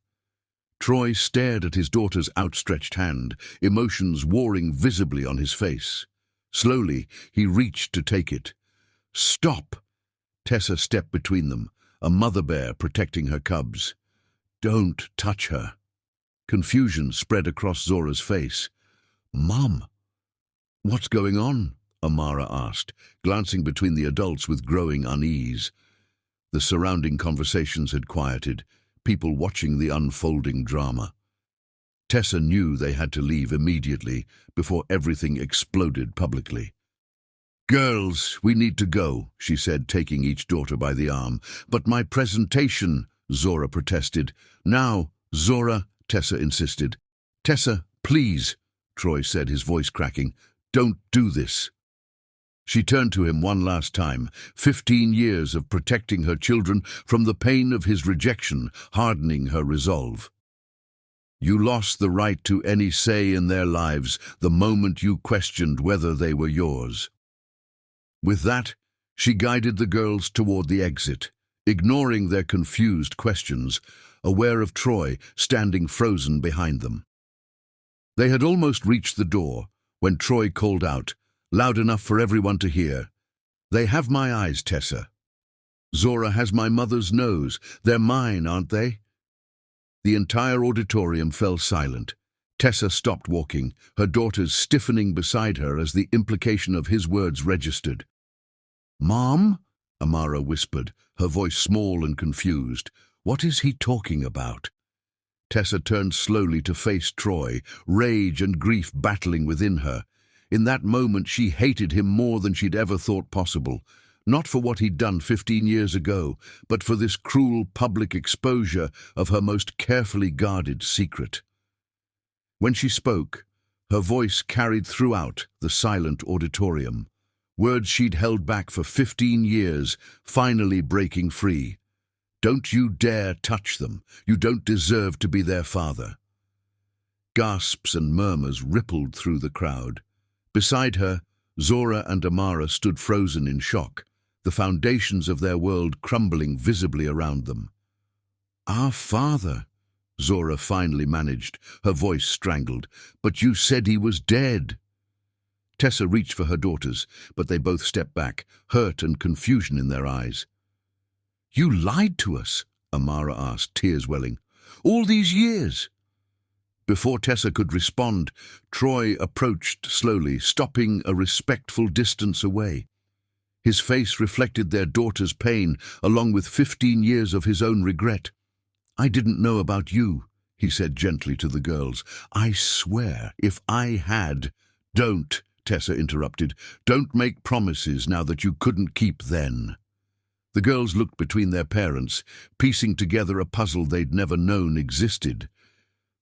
A: Troy stared at his daughter's outstretched hand, emotions warring visibly on his face. Slowly, he reached to take it. "Stop!" Tessa stepped between them, a mother bear protecting her cubs. "Don't touch her." Confusion spread across Zora's face. "Mom, what's going on?" Amara asked, glancing between the adults with growing unease. The surrounding conversations had quieted, people watching the unfolding drama. Tessa knew they had to leave immediately before everything exploded publicly. "Girls, we need to go," she said, taking each daughter by the arm. "But my presentation," Zora protested. "Now, Zora," Tessa insisted. "Tessa, please," Troy said, his voice cracking. "Don't do this." She turned to him one last time, 15 years of protecting her children from the pain of his rejection, hardening her resolve. "You lost the right to any say in their lives the moment you questioned whether they were yours." With that, she guided the girls toward the exit, ignoring their confused questions, aware of Troy standing frozen behind them. They had almost reached the door when Troy called out, loud enough for everyone to hear, "They have my eyes, Tessa. Zora has my mother's nose. They're mine, aren't they?" The entire auditorium fell silent. Tessa stopped walking, her daughters stiffening beside her as the implication of his words registered. "Mom?" Amara whispered, her voice small and confused. "What is he talking about?" Tessa turned slowly to face Troy, rage and grief battling within her. In that moment, she hated him more than she'd ever thought possible. Not for what he'd done 15 years ago, but for this cruel public exposure of her most carefully guarded secret. When she spoke, her voice carried throughout the silent auditorium. Words she'd held back for 15 years, finally breaking free. "Don't you dare touch them. You don't deserve to be their father." Gasps and murmurs rippled through the crowd. Beside her, Zora and Amara stood frozen in shock, the foundations of their world crumbling visibly around them. "Our father," Zora finally managed, her voice strangled. "But you said he was dead." Tessa reached for her daughters, but they both stepped back, hurt and confusion in their eyes. "You lied to us?" Amara asked, tears welling. "All these years?" Before Tessa could respond, Troy approached slowly, stopping a respectful distance away. His face reflected their daughter's pain, along with 15 years of his own regret. "I didn't know about you," he said gently to the girls. "I swear, if I had—" "Don't," Tessa interrupted. "Don't make promises now that you couldn't keep then." The girls looked between their parents, piecing together a puzzle they'd never known existed.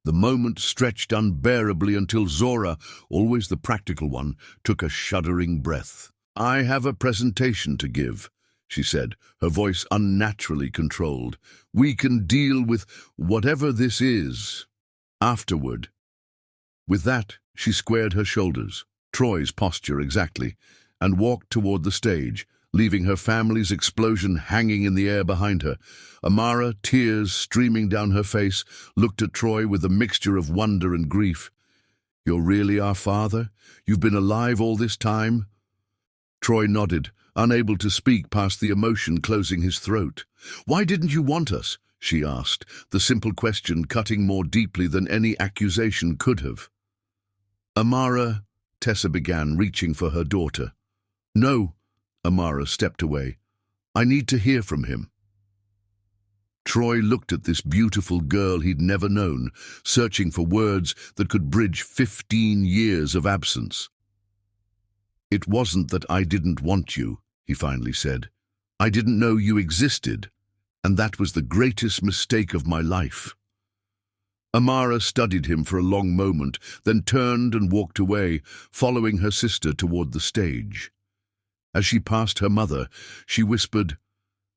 A: The moment stretched unbearably until Zora, always the practical one, took a shuddering breath. "I have a presentation to give," she said, her voice unnaturally controlled. "We can deal with whatever this is afterward." With that, she squared her shoulders, Troy's posture exactly, and walked toward the stage, leaving her family's explosion hanging in the air behind her. Amara, tears streaming down her face, looked at Troy with a mixture of wonder and grief. "You're really our father? You've been alive all this time?" Troy nodded, unable to speak past the emotion closing his throat. "Why didn't you want us?" she asked, the simple question cutting more deeply than any accusation could have. "Amara," Tessa began, reaching for her daughter. "No," Amara stepped away. "I need to hear from him." Troy looked at this beautiful girl he'd never known, searching for words that could bridge 15 years of absence. "It wasn't that I didn't want you," he finally said. "I didn't know you existed, and that was the greatest mistake of my life." Amara studied him for a long moment, then turned and walked away, following her sister toward the stage. As she passed her mother, she whispered,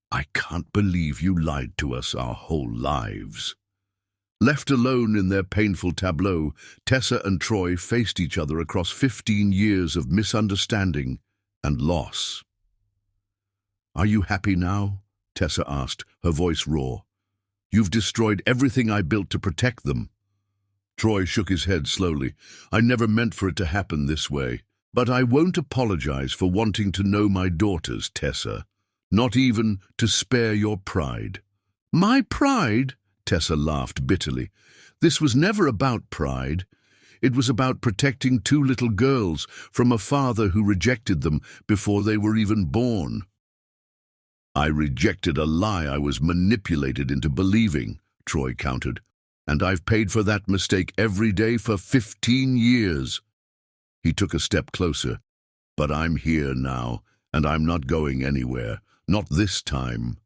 A: "I can't believe you lied to us our whole lives." Left alone in their painful tableau, Tessa and Troy faced each other across 15 years of misunderstanding and loss. "Are you happy now?" Tessa asked, her voice raw. You've destroyed everything I built to protect them. Troy shook his head slowly. I never meant for it to happen this way. But I won't apologize for wanting to know my daughters, Tessa. Not even to spare your pride. My pride? Tessa laughed bitterly. This was never about pride. It was about protecting two little girls from a father who rejected them before they were even born. I rejected a lie I was manipulated into believing, Troy countered. And I've paid for that mistake every day for 15 years. He took a step closer. But I'm here now, and I'm not going anywhere. Not this time.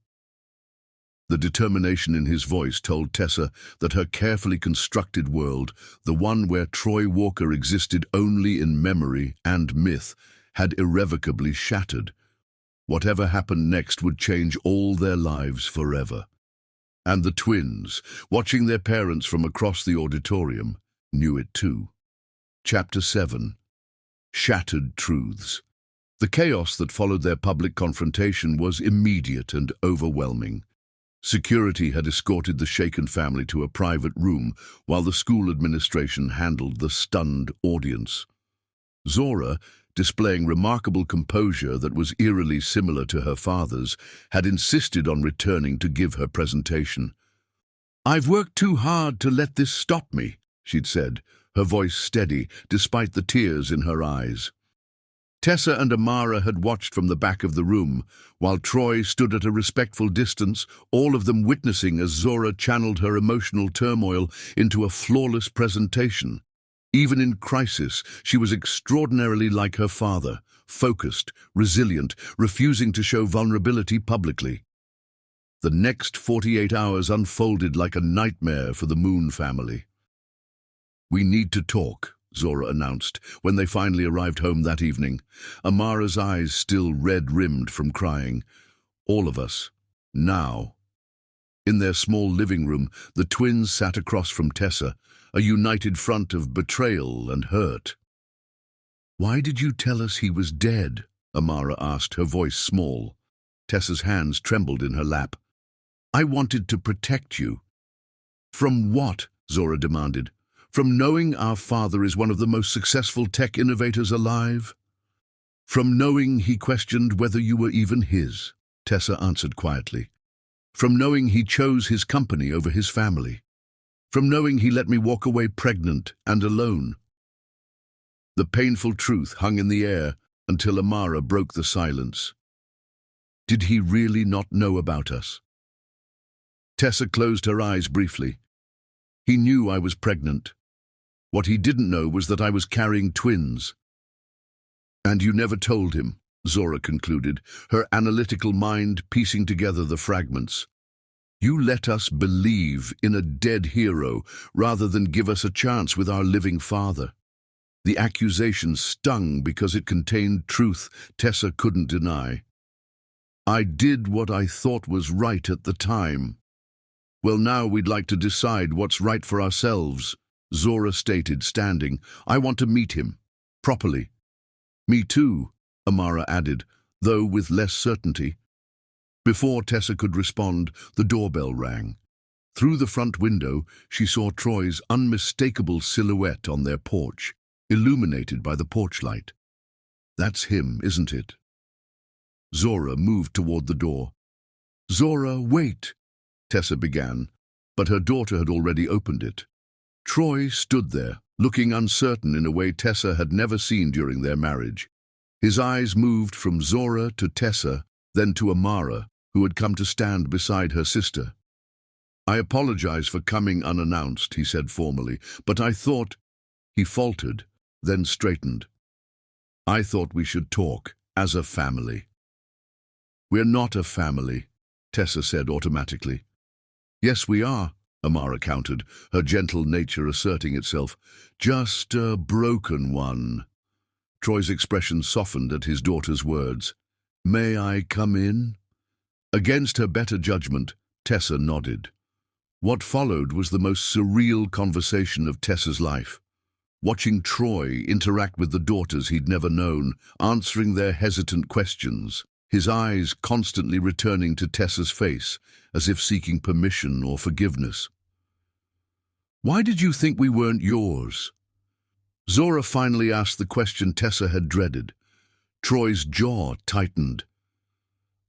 A: The determination in his voice told Tessa that her carefully constructed world, the one where Troy Walker existed only in memory and myth, had irrevocably shattered. Whatever happened next would change all their lives forever. And the twins, watching their parents from across the auditorium, knew it too. Chapter 7. Shattered Truths. The chaos that followed their public confrontation was immediate and overwhelming. Security had escorted the shaken family to a private room while the school administration handled the stunned audience. Zora, displaying remarkable composure that was eerily similar to her father's, had insisted on returning to give her presentation. I've worked too hard to let this stop me, she'd said, her voice steady despite the tears in her eyes. Tessa and Amara had watched from the back of the room, while Troy stood at a respectful distance, all of them witnessing as Zora channeled her emotional turmoil into a flawless presentation. Even in crisis, she was extraordinarily like her father, focused, resilient, refusing to show vulnerability publicly. The next 48 hours unfolded like a nightmare for the Moon family. We need to talk, Zora announced, when they finally arrived home that evening, Amara's eyes still red-rimmed from crying. All of us. Now. In their small living room, the twins sat across from Tessa, a united front of betrayal and hurt. Why did you tell us he was dead? Amara asked, her voice small. Tessa's hands trembled in her lap. I wanted to protect you. From what? Zora demanded. From knowing our father is one of the most successful tech innovators alive? From knowing he questioned whether you were even his, Tessa answered quietly. From knowing he chose his company over his family. From knowing he let me walk away pregnant and alone. The painful truth hung in the air until Amara broke the silence. Did he really not know about us? Tessa closed her eyes briefly. He knew I was pregnant. What he didn't know was that I was carrying twins. And you never told him, Zora concluded, her analytical mind piecing together the fragments. You let us believe in a dead hero rather than give us a chance with our living father. The accusation stung because it contained truth Tessa couldn't deny. I did what I thought was right at the time. Well, now we'd like to decide what's right for ourselves, Zora stated, standing. I want to meet him. Properly. Me too, Amara added, though with less certainty. Before Tessa could respond, the doorbell rang. Through the front window, she saw Troy's unmistakable silhouette on their porch, illuminated by the porch light. That's him, isn't it? Zora moved toward the door. Zora, wait, Tessa began, but her daughter had already opened it. Troy stood there, looking uncertain in a way Tessa had never seen during their marriage. His eyes moved from Zora to Tessa, then to Amara, who had come to stand beside her sister. I apologize for coming unannounced, he said formally, but I thought... He faltered, then straightened. I thought we should talk, as a family. We're not a family, Tessa said automatically. Yes, we are, Amara countered, her gentle nature asserting itself. Just a broken one. Troy's expression softened at his daughter's words. May I come in? Against her better judgment, Tessa nodded. What followed was the most surreal conversation of Tessa's life. Watching Troy interact with the daughters he'd never known, answering their hesitant questions, his eyes constantly returning to Tessa's face, as if seeking permission or forgiveness. "Why did you think we weren't yours?" Zora finally asked the question Tessa had dreaded. Troy's jaw tightened.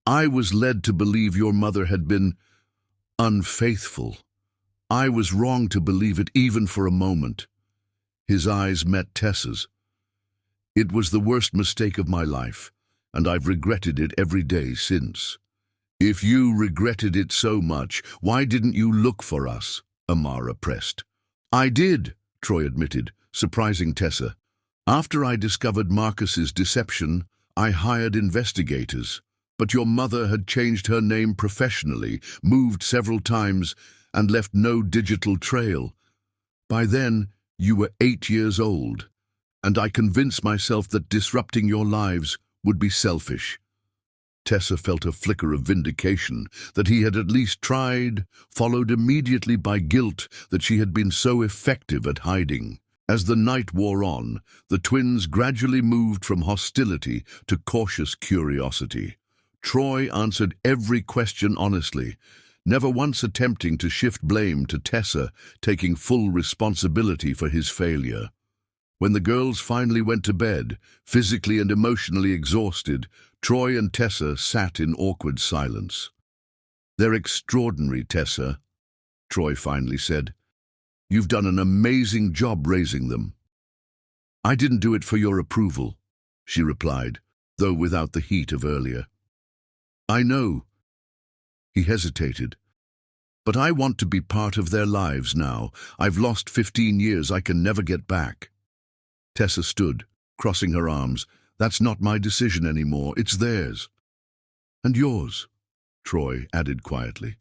A: "I was led to believe your mother had been unfaithful. I was wrong to believe it even for a moment." His eyes met Tessa's. "It was the worst mistake of my life, and I've regretted it every day since." "If you regretted it so much, why didn't you look for us?" Amara pressed. "I did," Troy admitted, surprising Tessa. "After I discovered Marcus's deception, I hired investigators. But your mother had changed her name professionally, moved several times, and left no digital trail. By then, you were 8 years old, and I convinced myself that disrupting your lives would be selfish." Tessa felt a flicker of vindication that he had at least tried, followed immediately by guilt that she had been so effective at hiding. As the night wore on, the twins gradually moved from hostility to cautious curiosity. Troy answered every question honestly, never once attempting to shift blame to Tessa, taking full responsibility for his failure. When the girls finally went to bed, physically and emotionally exhausted, Troy and Tessa sat in awkward silence. "They're extraordinary, Tessa," Troy finally said. "You've done an amazing job raising them." "I didn't do it for your approval," she replied, though without the heat of earlier. "I know." He hesitated. "But I want to be part of their lives now. I've lost 15 years I can never get back." Tessa stood, crossing her arms. "That's not my decision anymore, it's theirs." "And yours," Troy added quietly.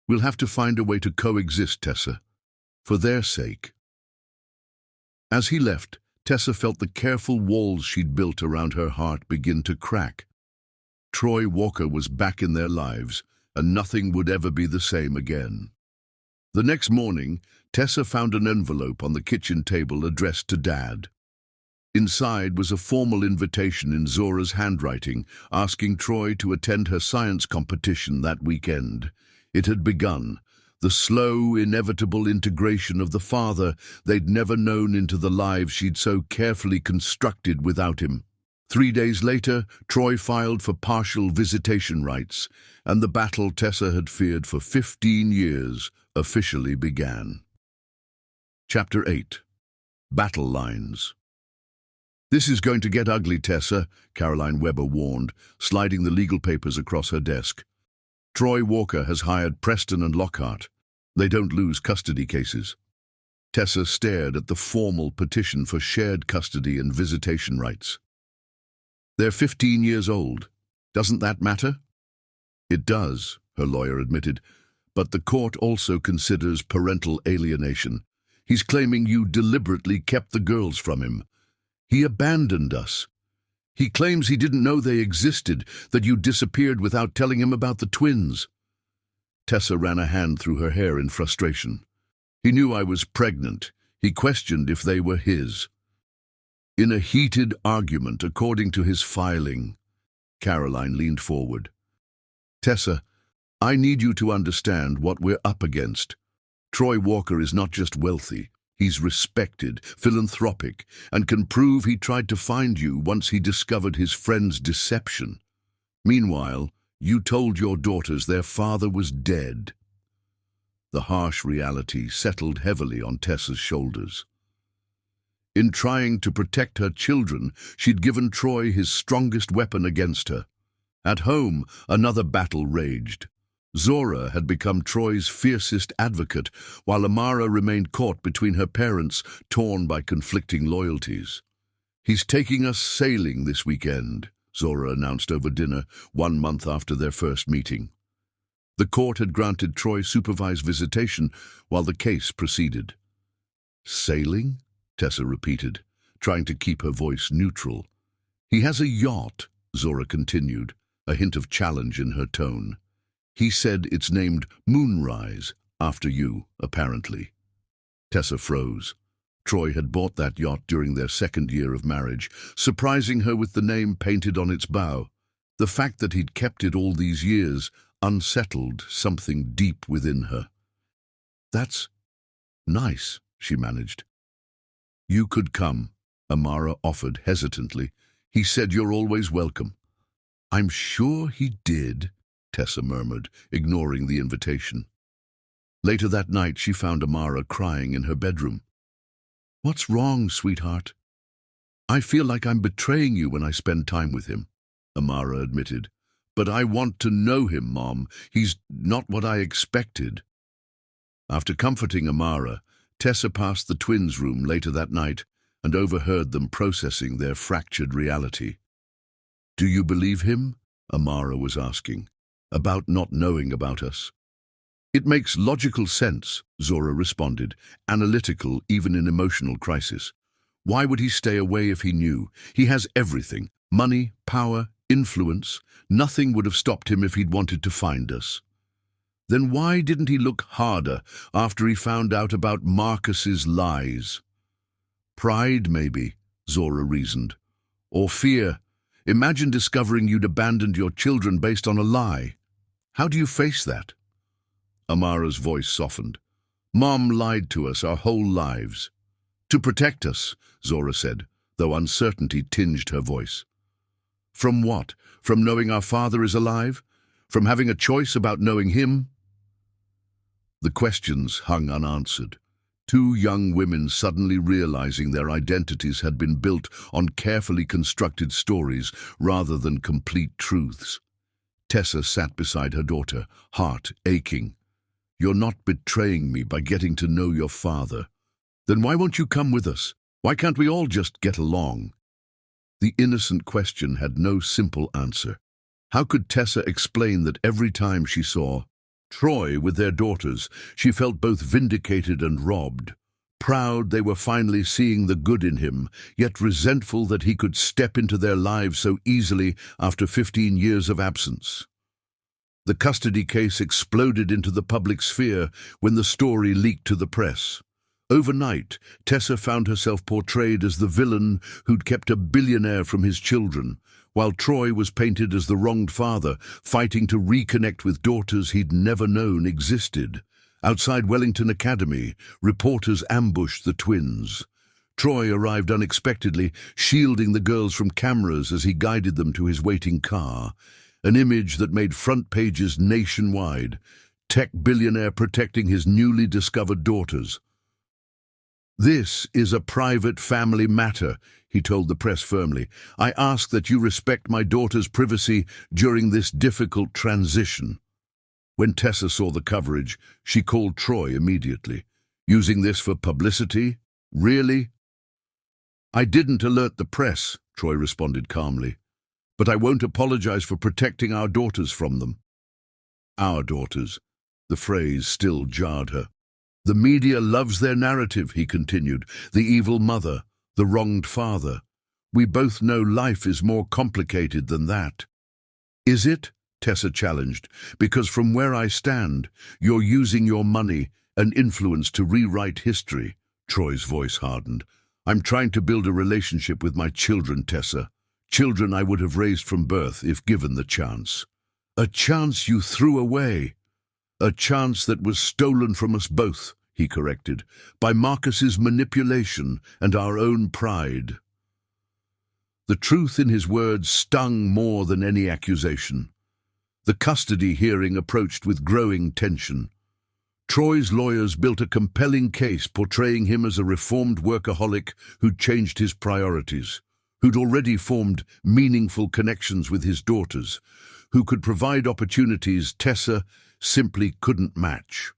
A: "We'll have to find a way to coexist, Tessa, for their sake." As he left, Tessa felt the careful walls she'd built around her heart begin to crack. Troy Walker was back in their lives, and nothing would ever be the same again. The next morning, Tessa found an envelope on the kitchen table addressed to Dad. Inside was a formal invitation in Zora's handwriting, asking Troy to attend her science competition that weekend. It had begun, the slow, inevitable integration of the father they'd never known into the lives she'd so carefully constructed without him. 3 days later, Troy filed for partial visitation rights, and the battle Tessa had feared for 15 years officially began. Chapter 8. Battle Lines. "This is going to get ugly, Tessa," Caroline Weber warned, sliding the legal papers across her desk. "Troy Walker has hired Preston and Lockhart. They don't lose custody cases." Tessa stared at the formal petition for shared custody and visitation rights. "They're 15 years old. Doesn't that matter?" "It does," her lawyer admitted, "but the court also considers parental alienation. He's claiming you deliberately kept the girls from him. He abandoned us. He claims he didn't know they existed, that you disappeared without telling him about the twins." Tessa ran a hand through her hair in frustration. "He knew I was pregnant. He questioned if they were his." In a heated argument, according to his filing, Caroline leaned forward. "Tessa, I need you to understand what we're up against. Troy Walker is not just wealthy. He's respected, philanthropic, and can prove he tried to find you once he discovered his friend's deception. Meanwhile, you told your daughters their father was dead." The harsh reality settled heavily on Tessa's shoulders. In trying to protect her children, she'd given Troy his strongest weapon against her. At home, another battle raged. Zora had become Troy's fiercest advocate, while Amara remained caught between her parents, torn by conflicting loyalties. "He's taking us sailing this weekend," Zora announced over dinner, 1 month after their first meeting. The court had granted Troy supervised visitation while the case proceeded. "Sailing?" Tessa repeated, trying to keep her voice neutral. "He has a yacht," Zora continued, a hint of challenge in her tone. "He said it's named Moonrise, after you, apparently." Tessa froze. Troy had bought that yacht during their 2nd year of marriage, surprising her with the name painted on its bow. The fact that he'd kept it all these years unsettled something deep within her. "That's nice," she managed. "You could come," Amara offered hesitantly. "He said you're always welcome." "I'm sure he did," Tessa murmured, ignoring the invitation. Later that night, she found Amara crying in her bedroom. "What's wrong, sweetheart?" "I feel like I'm betraying you when I spend time with him," Amara admitted. "But I want to know him, Mom. He's not what I expected." After comforting Amara, Tessa passed the twins' room later that night and overheard them processing their fractured reality. "Do you believe him?" Amara was asking, "about not knowing about us?" "It makes logical sense," Zora responded, analytical even in emotional crisis. "Why would he stay away if he knew? He has everything: money, power, influence. Nothing would have stopped him if he'd wanted to find us." "Then why didn't he look harder after he found out about Marcus's lies?" "Pride, maybe," Zora reasoned. "Or fear. Imagine discovering you'd abandoned your children based on a lie. How do you face that?" Amara's voice softened. "Mom lied to us our whole lives." "To protect us," Zora said, though uncertainty tinged her voice. "From what? From knowing our father is alive? From having a choice about knowing him?" The questions hung unanswered. Two young women suddenly realizing their identities had been built on carefully constructed stories rather than complete truths. Tessa sat beside her daughter, heart aching. "You're not betraying me by getting to know your father. Then why won't you come with us? Why can't we all just get along?" The innocent question had no simple answer. How could Tessa explain that every time she saw Troy with their daughters, she felt both vindicated and robbed? Proud they were finally seeing the good in him, yet resentful that he could step into their lives so easily after 15 years of absence. The custody case exploded into the public sphere when the story leaked to the press. Overnight, Tessa found herself portrayed as the villain who'd kept a billionaire from his children, while Troy was painted as the wronged father, fighting to reconnect with daughters he'd never known existed. Outside Wellington Academy, reporters ambushed the twins. Troy arrived unexpectedly, shielding the girls from cameras as he guided them to his waiting car. An image that made front pages nationwide. Tech billionaire protecting his newly discovered daughters. "This is a private family matter," he told the press firmly. "I ask that you respect my daughter's privacy during this difficult transition." When Tessa saw the coverage, she called Troy immediately. "Using this for publicity? Really?" "I didn't alert the press," Troy responded calmly. "But I won't apologize for protecting our daughters from them." "Our daughters." The phrase still jarred her. "The media loves their narrative," he continued. "The evil mother, the wronged father. We both know life is more complicated than that." "Is it?" Tessa challenged. "Because from where I stand, you're using your money and influence to rewrite history." Troy's voice hardened. "I'm trying to build a relationship with my children, Tessa. Children I would have raised from birth if given the chance." "A chance you threw away." "A chance that was stolen from us both," he corrected, "by Marcus's manipulation and our own pride." The truth in his words stung more than any accusation. The custody hearing approached with growing tension. Troy's lawyers built a compelling case portraying him as a reformed workaholic who'd changed his priorities, who'd already formed meaningful connections with his daughters, who could provide opportunities Tessa simply couldn't match.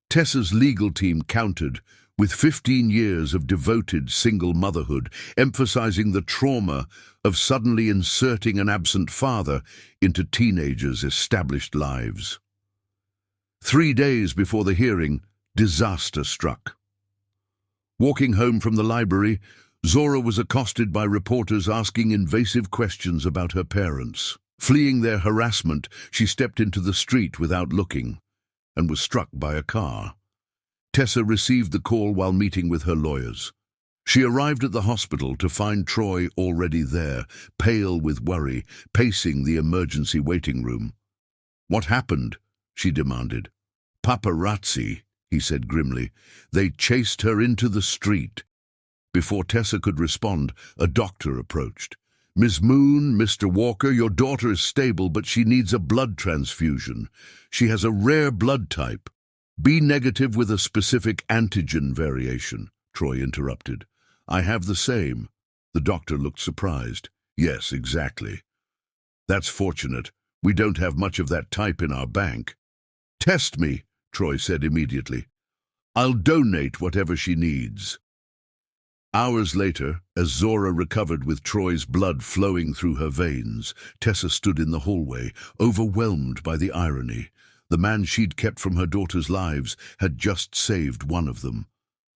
A: Tessa's legal team countered with 15 years of devoted single motherhood, emphasizing the trauma of suddenly inserting an absent father into teenagers' established lives. 3 days before the hearing, disaster struck. Walking home from the library, Zora was accosted by reporters asking invasive questions about her parents. Fleeing their harassment, she stepped into the street without looking and was struck by a car. Tessa received the call while meeting with her lawyers. She arrived at the hospital to find Troy already there, pale with worry, pacing the emergency waiting room. "What happened?" she demanded. "Paparazzi," he said grimly. "They chased her into the street." Before Tessa could respond, a doctor approached. "Miss Moon, Mr. Walker, your daughter is stable, but she needs a blood transfusion. She has a rare blood type. B negative with a specific antigen variation," Troy interrupted. "I have the same." The doctor looked surprised. "Yes, exactly." "That's fortunate. We don't have much of that type in our bank." "Test me," Troy said immediately. "I'll donate whatever she needs." Hours later, as Zora recovered with Troy's blood flowing through her veins, Tessa stood in the hallway, overwhelmed by the irony. The man she'd kept from her daughter's lives had just saved one of them.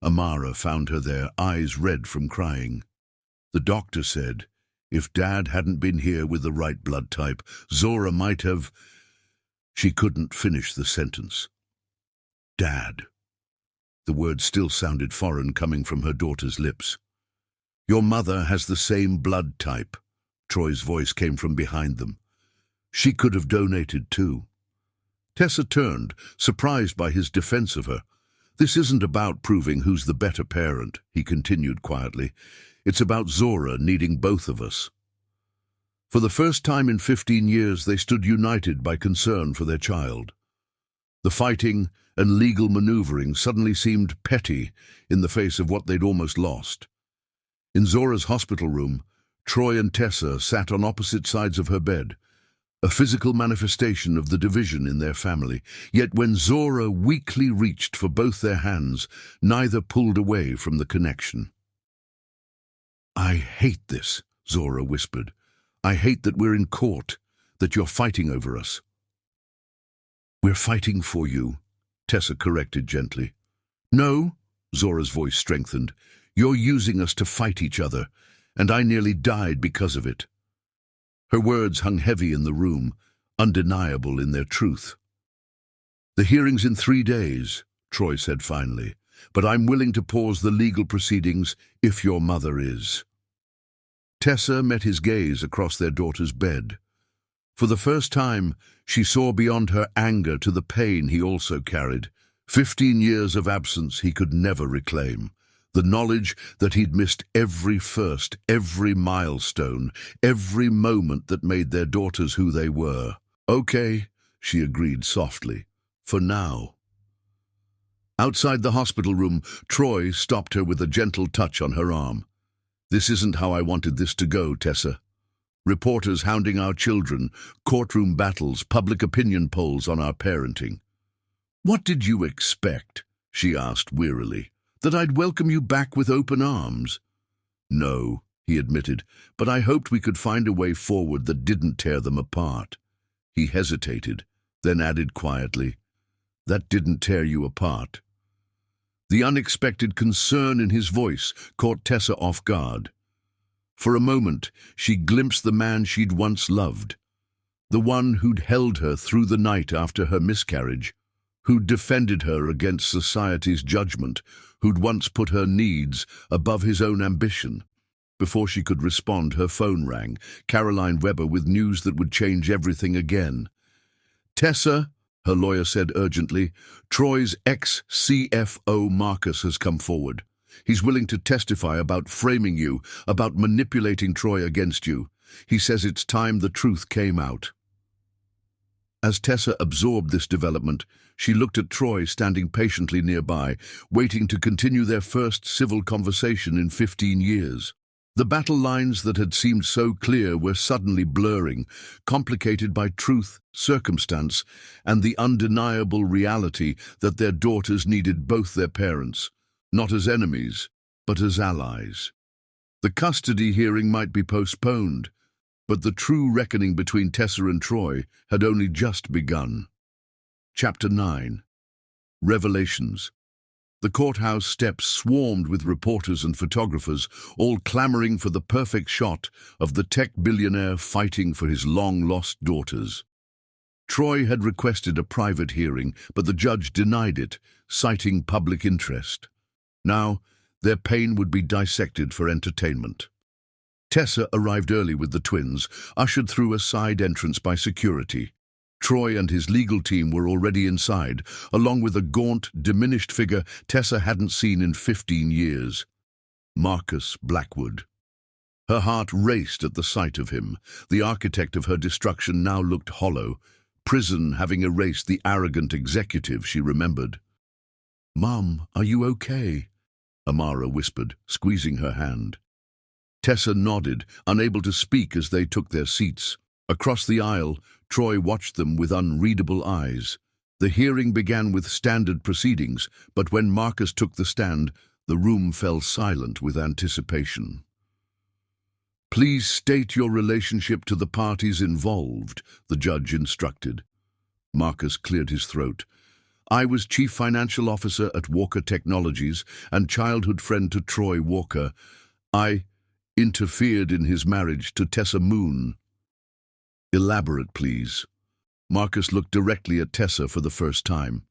A: Amara found her there, eyes red from crying. The doctor said, if Dad hadn't been here with the right blood type, Zora might have... She couldn't finish the sentence. Dad. The word still sounded foreign coming from her daughter's lips. "Your mother has the same blood type." Troy's voice came from behind them. "She could have donated too." Tessa turned, surprised by his defense of her. "This isn't about proving who's the better parent," he continued quietly. "It's about Zora needing both of us." For the first time in 15 years, they stood united by concern for their child. The fighting and legal maneuvering suddenly seemed petty in the face of what they'd almost lost. In Zora's hospital room, Troy and Tessa sat on opposite sides of her bed, a physical manifestation of the division in their family. Yet when Zora weakly reached for both their hands, neither pulled away from the connection. "I hate this," Zora whispered. "I hate that we're in court, that you're fighting over us." "We're fighting for you," Tessa corrected gently. "No," Zora's voice strengthened. "You're using us to fight each other, and I nearly died because of it." Her words hung heavy in the room, undeniable in their truth. "The hearing's in 3 days," Troy said finally, "but I'm willing to pause the legal proceedings if your mother is." Tessa met his gaze across their daughter's bed. For the first time, she saw beyond her anger to the pain he also carried. 15 years of absence he could never reclaim. The knowledge that he'd missed every first, every milestone, every moment that made their daughters who they were. "Okay," she agreed softly. "For now." Outside the hospital room, Troy stopped her with a gentle touch on her arm. "This isn't how I wanted this to go, Tessa. Reporters hounding our children, courtroom battles, public opinion polls on our parenting." "What did you expect?" she asked wearily. "That I'd welcome you back with open arms?" "No," he admitted, "but I hoped we could find a way forward that didn't tear them apart." He hesitated, then added quietly, "That didn't tear you apart." The unexpected concern in his voice caught Tessa off guard. For a moment, she glimpsed the man she'd once loved, the one who'd held her through the night after her miscarriage, who'd defended her against society's judgment, who'd once put her needs above his own ambition. Before she could respond, her phone rang, Caroline Weber with news that would change everything again. "Tessa," her lawyer said urgently, "Troy's ex-CFO Marcus has come forward. He's willing to testify about framing you, about manipulating Troy against you. He says it's time the truth came out." As Tessa absorbed this development, she looked at Troy standing patiently nearby, waiting to continue their first civil conversation in 15 years. The battle lines that had seemed so clear were suddenly blurring, complicated by truth, circumstance, and the undeniable reality that their daughters needed both their parents, not as enemies, but as allies. The custody hearing might be postponed, but the true reckoning between Tessa and Troy had only just begun. Chapter 9. Revelations. The courthouse steps swarmed with reporters and photographers, all clamoring for the perfect shot of the tech billionaire fighting for his long-lost daughters. Troy had requested a private hearing, but the judge denied it, citing public interest. Now, Their pain would be dissected for entertainment. Tessa arrived early with the twins, ushered through a side entrance by security. Troy and his legal team were already inside, along with a gaunt, diminished figure Tessa hadn't seen in 15 years. Marcus Blackwood. Her heart raced at the sight of him. The architect of her destruction now looked hollow, prison having erased the arrogant executive she remembered. "Mom, are you okay?" Amara whispered, squeezing her hand. Tessa nodded, unable to speak as they took their seats. Across the aisle, Troy watched them with unreadable eyes. The hearing began with standard proceedings, but when Marcus took the stand, the room fell silent with anticipation. "Please state your relationship to the parties involved," the judge instructed. Marcus cleared his throat. "I was chief financial officer at Walker Technologies and childhood friend to Troy Walker. I interfered in his marriage to Tessa Moon." "Elaborate, please." Marcus looked directly at Tessa for the first time.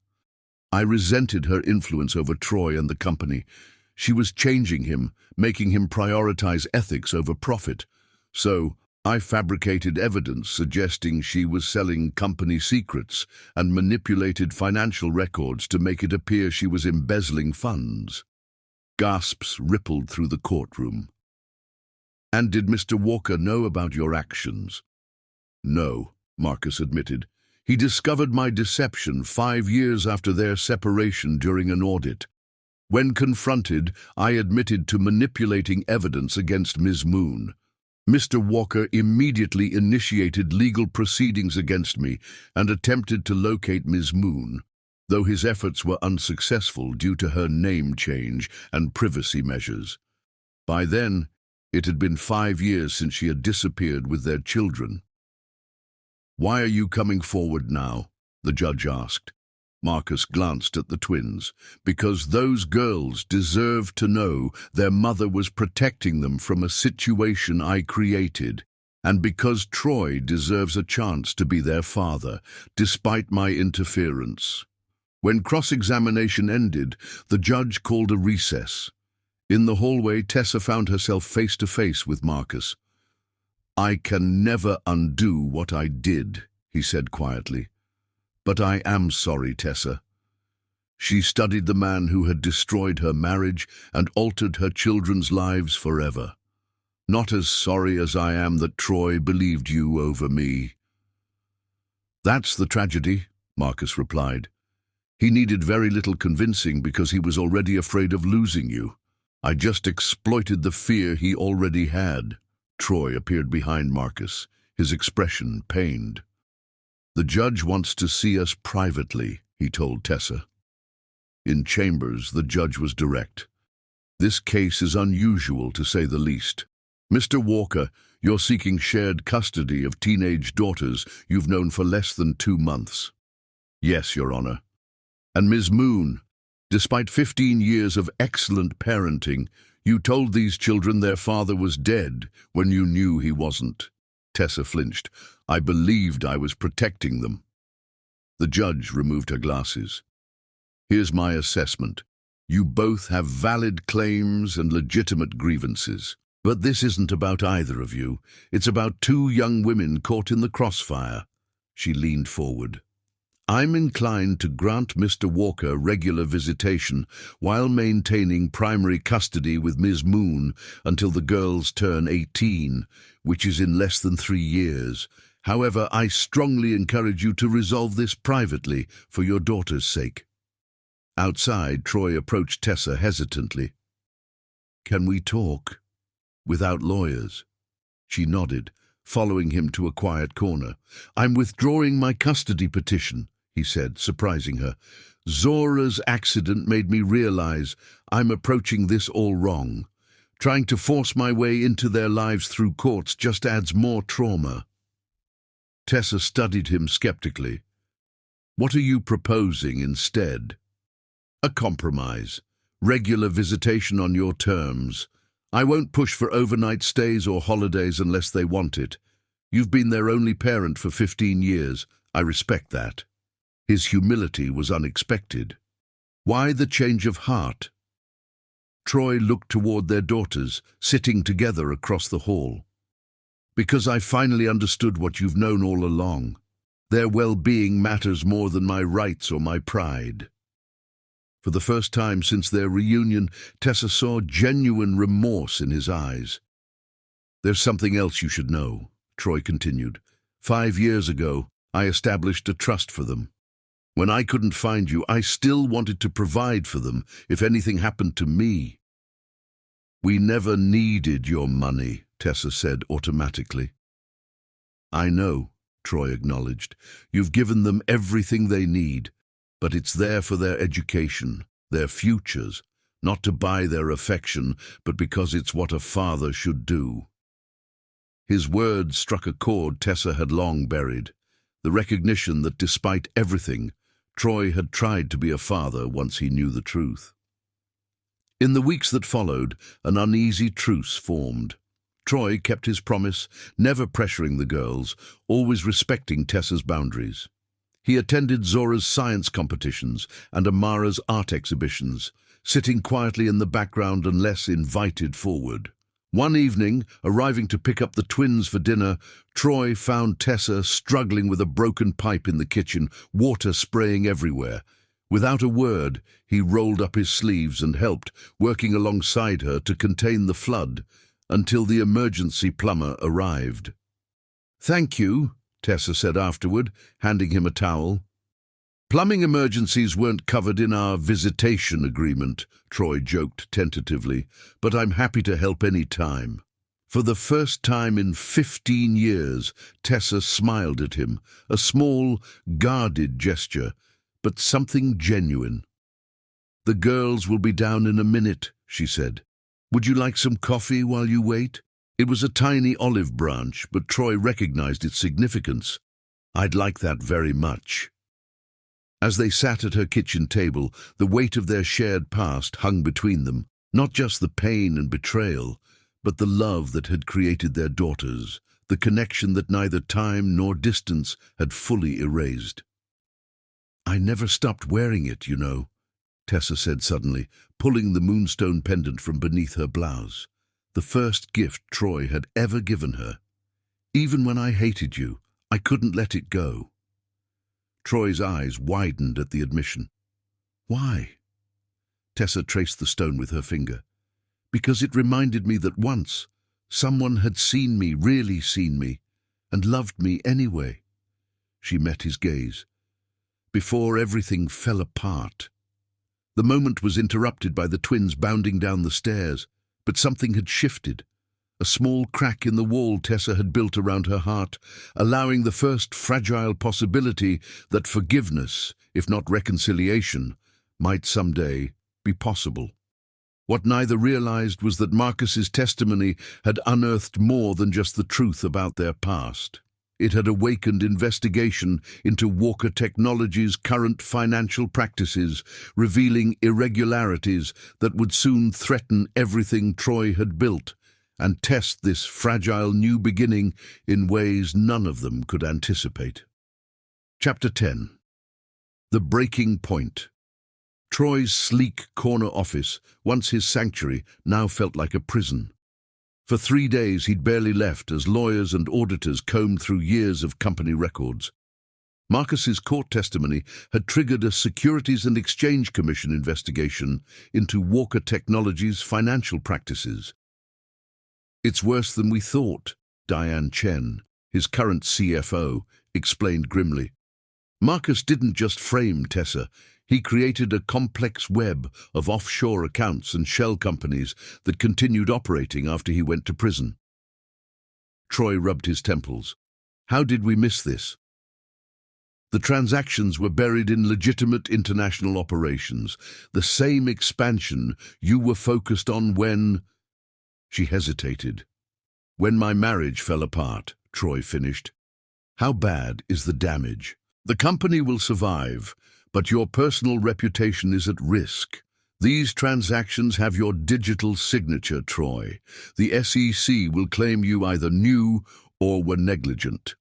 A: "I resented her influence over Troy and the company. She was changing him, making him prioritize ethics over profit. So I fabricated evidence suggesting she was selling company secrets and manipulated financial records to make it appear she was embezzling funds." Gasps rippled through the courtroom. "And did Mr. Walker know about your actions?" "No," Marcus admitted. "He discovered my deception 5 years after their separation during an audit. When confronted, I admitted to manipulating evidence against Ms. Moon. Mr. Walker immediately initiated legal proceedings against me and attempted to locate Ms. Moon, though his efforts were unsuccessful due to her name change and privacy measures. By then, it had been 5 years since she had disappeared with their children." "Why are you coming forward now?" the judge asked. Marcus glanced at the twins. "Because those girls deserve to know their mother was protecting them from a situation I created, and because Troy deserves a chance to be their father, despite my interference." When cross-examination ended, the judge called a recess. In the hallway, Tessa found herself face-to-face with Marcus. "I can never undo what I did," he said quietly. "But I am sorry, Tessa." She studied the man who had destroyed her marriage and altered her children's lives forever. "Not as sorry as I am that Troy believed you over me." "That's the tragedy," Marcus replied. "He needed very little convincing because he was already afraid of losing you. I just exploited the fear he already had." Troy appeared behind Marcus, his expression pained. "The judge wants to see us privately," he told Tessa. In chambers, the judge was direct. "This case is unusual, to say the least. Mr. Walker, you're seeking shared custody of teenage daughters you've known for less than 2 months." "Yes, Your Honor." "And Ms. Moon, despite 15 years of excellent parenting, you told these children their father was dead when you knew he wasn't." Tessa flinched. "I believed I was protecting them." The judge removed her glasses. "Here's my assessment. You both have valid claims and legitimate grievances. But this isn't about either of you. It's about 2 young women caught in the crossfire." She leaned forward. "I'm inclined to grant Mr. Walker regular visitation while maintaining primary custody with Ms. Moon until the girls turn 18, which is in less than 3 years. However, I strongly encourage you to resolve this privately for your daughter's sake." Outside, Troy approached Tessa hesitantly. "Can we talk? Without lawyers?" She nodded, following him to a quiet corner. "I'm withdrawing my custody petition," he said, surprising her. "Zora's accident made me realize I'm approaching this all wrong. Trying to force my way into their lives through courts just adds more trauma." Tessa studied him skeptically. "What are you proposing instead?" "A compromise. Regular visitation on your terms. I won't push for overnight stays or holidays unless they want it. You've been their only parent for 15 years. I respect that." His humility was unexpected. "Why the change of heart?" Troy looked toward their daughters, sitting together across the hall. Because I finally understood what you've known all along. Their well-being matters more than my rights or my pride. For the first time since their reunion, Tessa saw genuine remorse in his eyes. There's something else you should know, Troy continued. 5 years ago, I established a trust for them. When I couldn't find you, I still wanted to provide for them if anything happened to me. We never needed your money, Tessa said automatically. I know, Troy acknowledged. You've given them everything they need, but it's there for their education, their futures, not to buy their affection, but because it's what a father should do. His words struck a chord Tessa had long buried, the recognition that despite everything, Troy had tried to be a father once he knew the truth. In the weeks that followed, an uneasy truce formed. Troy kept his promise, never pressuring the girls, always respecting Tessa's boundaries. He attended Zora's science competitions and Amara's art exhibitions, sitting quietly in the background unless invited forward. One evening, arriving to pick up the twins for dinner, Troy found Tessa struggling with a broken pipe in the kitchen, water spraying everywhere. Without a word, he rolled up his sleeves and helped, working alongside her to contain the flood, until the emergency plumber arrived. Thank you, Tessa said afterward, handing him a towel. Plumbing emergencies weren't covered in our visitation agreement, Troy joked tentatively, but I'm happy to help any time. For the first time in 15 years, Tessa smiled at him, a small, guarded gesture, but something genuine. The girls will be down in a minute, she said. Would you like some coffee while you wait? It was a tiny olive branch, but Troy recognized its significance. I'd like that very much. As they sat at her kitchen table, the weight of their shared past hung between them, not just the pain and betrayal, but the love that had created their daughters, the connection that neither time nor distance had fully erased. I never stopped wearing it, you know, Tessa said suddenly, pulling the moonstone pendant from beneath her blouse, the first gift Troy had ever given her. Even when I hated you, I couldn't let it go. Troy's eyes widened at the admission. Why? Tessa traced the stone with her finger. Because it reminded me that once, someone had seen me, really seen me, and loved me anyway. She met his gaze. Before everything fell apart. The moment was interrupted by the twins bounding down the stairs, but something had shifted. A small crack in the wall Tessa had built around her heart, allowing the first fragile possibility that forgiveness, if not reconciliation, might someday be possible. What neither realized was that Marcus's testimony had unearthed more than just the truth about their past. It had awakened investigation into Walker Technologies' current financial practices, revealing irregularities that would soon threaten everything Troy had built, and test this fragile new beginning in ways none of them could anticipate. Chapter 10. The Breaking Point. Troy's sleek corner office, once his sanctuary, now felt like a prison. For 3 days he'd barely left as lawyers and auditors combed through years of company records. Marcus's court testimony had triggered a Securities and Exchange Commission investigation into Walker Technologies' financial practices. It's worse than we thought, Diane Chen, his current CFO, explained grimly. Marcus didn't just frame Tessa. He created a complex web of offshore accounts and shell companies that continued operating after he went to prison. Troy rubbed his temples. How did we miss this? The transactions were buried in legitimate international operations, the same expansion you were focused on when... She hesitated. When my marriage fell apart, Troy finished. How bad is the damage? The company will survive, but your personal reputation is at risk. These transactions have your digital signature, Troy. The SEC will claim you either knew or were negligent.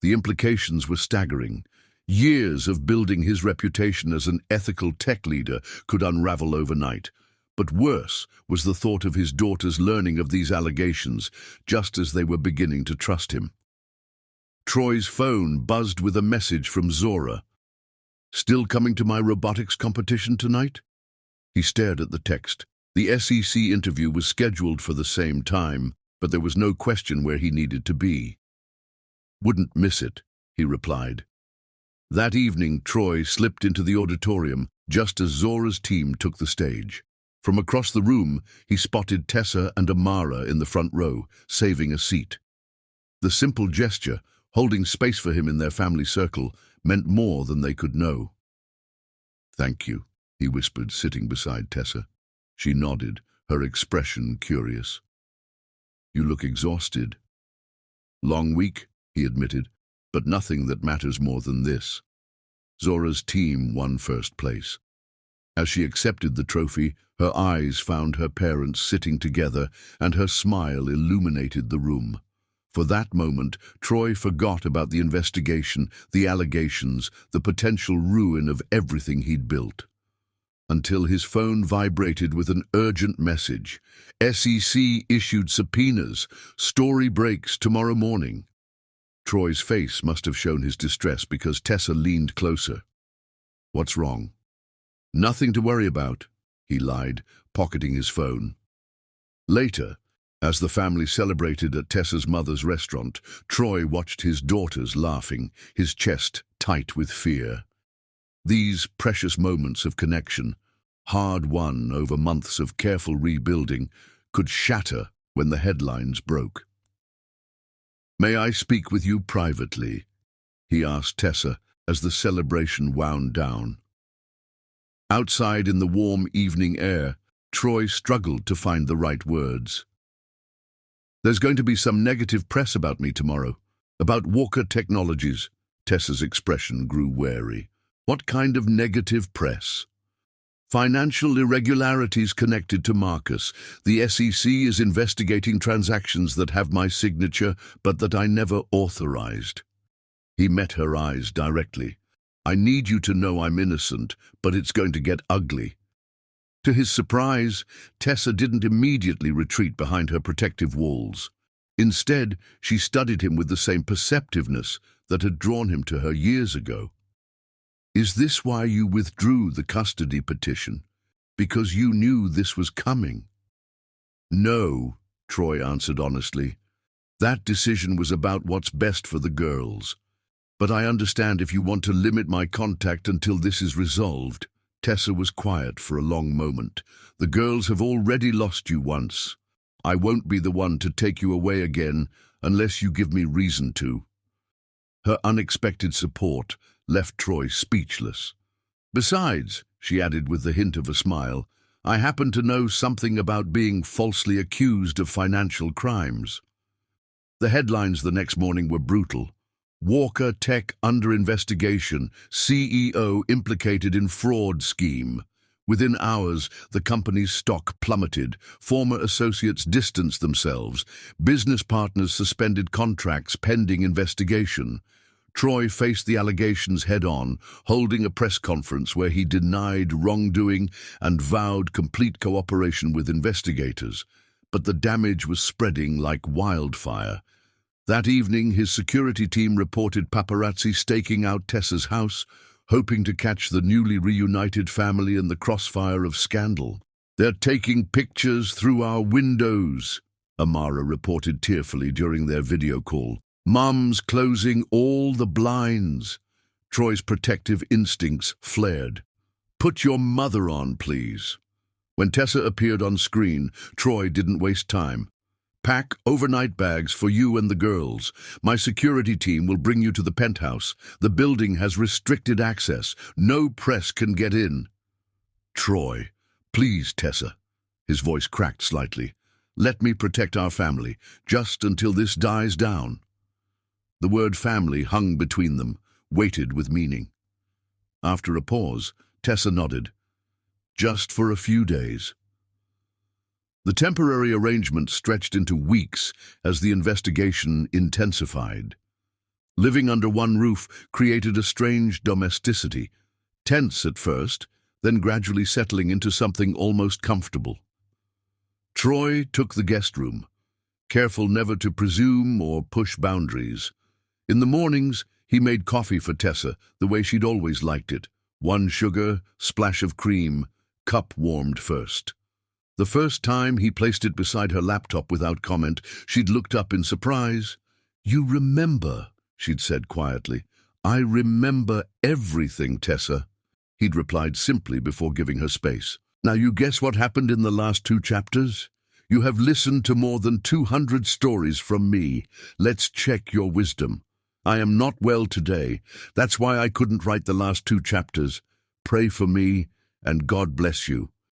A: The implications were staggering. Years of building his reputation as an ethical tech leader could unravel overnight. But worse was the thought of his daughters learning of these allegations just as they were beginning to trust him. Troy's phone buzzed with a message from Zora. "Still coming to my robotics competition tonight?" He stared at the text. The SEC interview was scheduled for the same time, but there was no question where he needed to be. "Wouldn't miss it," he replied. That evening, Troy slipped into the auditorium just as Zora's team took the stage. From across the room, he spotted Tessa and Amara in the front row, saving a seat. The simple gesture, holding space for him in their family circle, meant more than they could know. "Thank you," he whispered, sitting beside Tessa. She nodded, her expression curious. "You look exhausted." "Long week," he admitted, "but nothing that matters more than this." Zora's team won first place. As she accepted the trophy, her eyes found her parents sitting together, and her smile illuminated the room. For that moment, Troy forgot about the investigation, the allegations, the potential ruin of everything he'd built. Until his phone vibrated with an urgent message. "SEC issued subpoenas. Story breaks tomorrow morning." Troy's face must have shown his distress because Tessa leaned closer. "What's wrong?" "Nothing to worry about," he lied, pocketing his phone. Later, as the family celebrated at Tessa's mother's restaurant, Troy watched his daughters laughing, his chest tight with fear. These precious moments of connection, hard-won over months of careful rebuilding, could shatter when the headlines broke. "May I speak with you privately?" he asked Tessa as the celebration wound down. Outside in the warm evening air, Troy struggled to find the right words. "There's going to be some negative press about me tomorrow, about Walker Technologies." Tessa's expression grew wary. "What kind of negative press?" "Financial irregularities connected to Marcus. The SEC is investigating transactions that have my signature, but that I never authorized." He met her eyes directly. "I need you to know I'm innocent, but it's going to get ugly." To his surprise, Tessa didn't immediately retreat behind her protective walls. Instead, she studied him with the same perceptiveness that had drawn him to her years ago. "Is this why you withdrew the custody petition? Because you knew this was coming?" "No," Troy answered honestly. "That decision was about what's best for the girls. But I understand if you want to limit my contact until this is resolved." Tessa was quiet for a long moment. "The girls have already lost you once. I won't be the one to take you away again unless you give me reason to." Her unexpected support left Troy speechless. "Besides," she added with the hint of a smile, "I happen to know something about being falsely accused of financial crimes." The headlines the next morning were brutal. "Walker Tech under investigation, CEO implicated in fraud scheme." Within hours, the company's stock plummeted, former associates distanced themselves, business partners suspended contracts pending investigation. Troy faced the allegations head-on, holding a press conference where he denied wrongdoing and vowed complete cooperation with investigators. But the damage was spreading like wildfire. That evening, his security team reported paparazzi staking out Tessa's house, hoping to catch the newly reunited family in the crossfire of scandal. "They're taking pictures through our windows," Amara reported tearfully during their video call. "Mum's closing all the blinds." Troy's protective instincts flared. "Put your mother on, please." When Tessa appeared on screen, Troy didn't waste time. "Pack overnight bags for you and the girls. My security team will bring you to the penthouse. The building has restricted access. No press can get in." "Troy, please, Tessa." His voice cracked slightly. "Let me protect our family, just until this dies down." The word family hung between them, weighted with meaning. After a pause, Tessa nodded. "Just for a few days." The temporary arrangement stretched into weeks as the investigation intensified. Living under one roof created a strange domesticity. Tense at first, then gradually settling into something almost comfortable. Troy took the guest room, careful never to presume or push boundaries. In the mornings, he made coffee for Tessa the way she'd always liked it. 1 sugar, splash of cream, cup warmed first. The first time he placed it beside her laptop without comment, she'd looked up in surprise. "You remember," she'd said quietly. "I remember everything, Tessa." He'd replied simply before giving her space. "Now you guess what happened in the last 2 chapters? You have listened to more than 200 stories from me. Let's check your wisdom. I am not well today. That's why I couldn't write the last 2 chapters. Pray for me, and God bless you."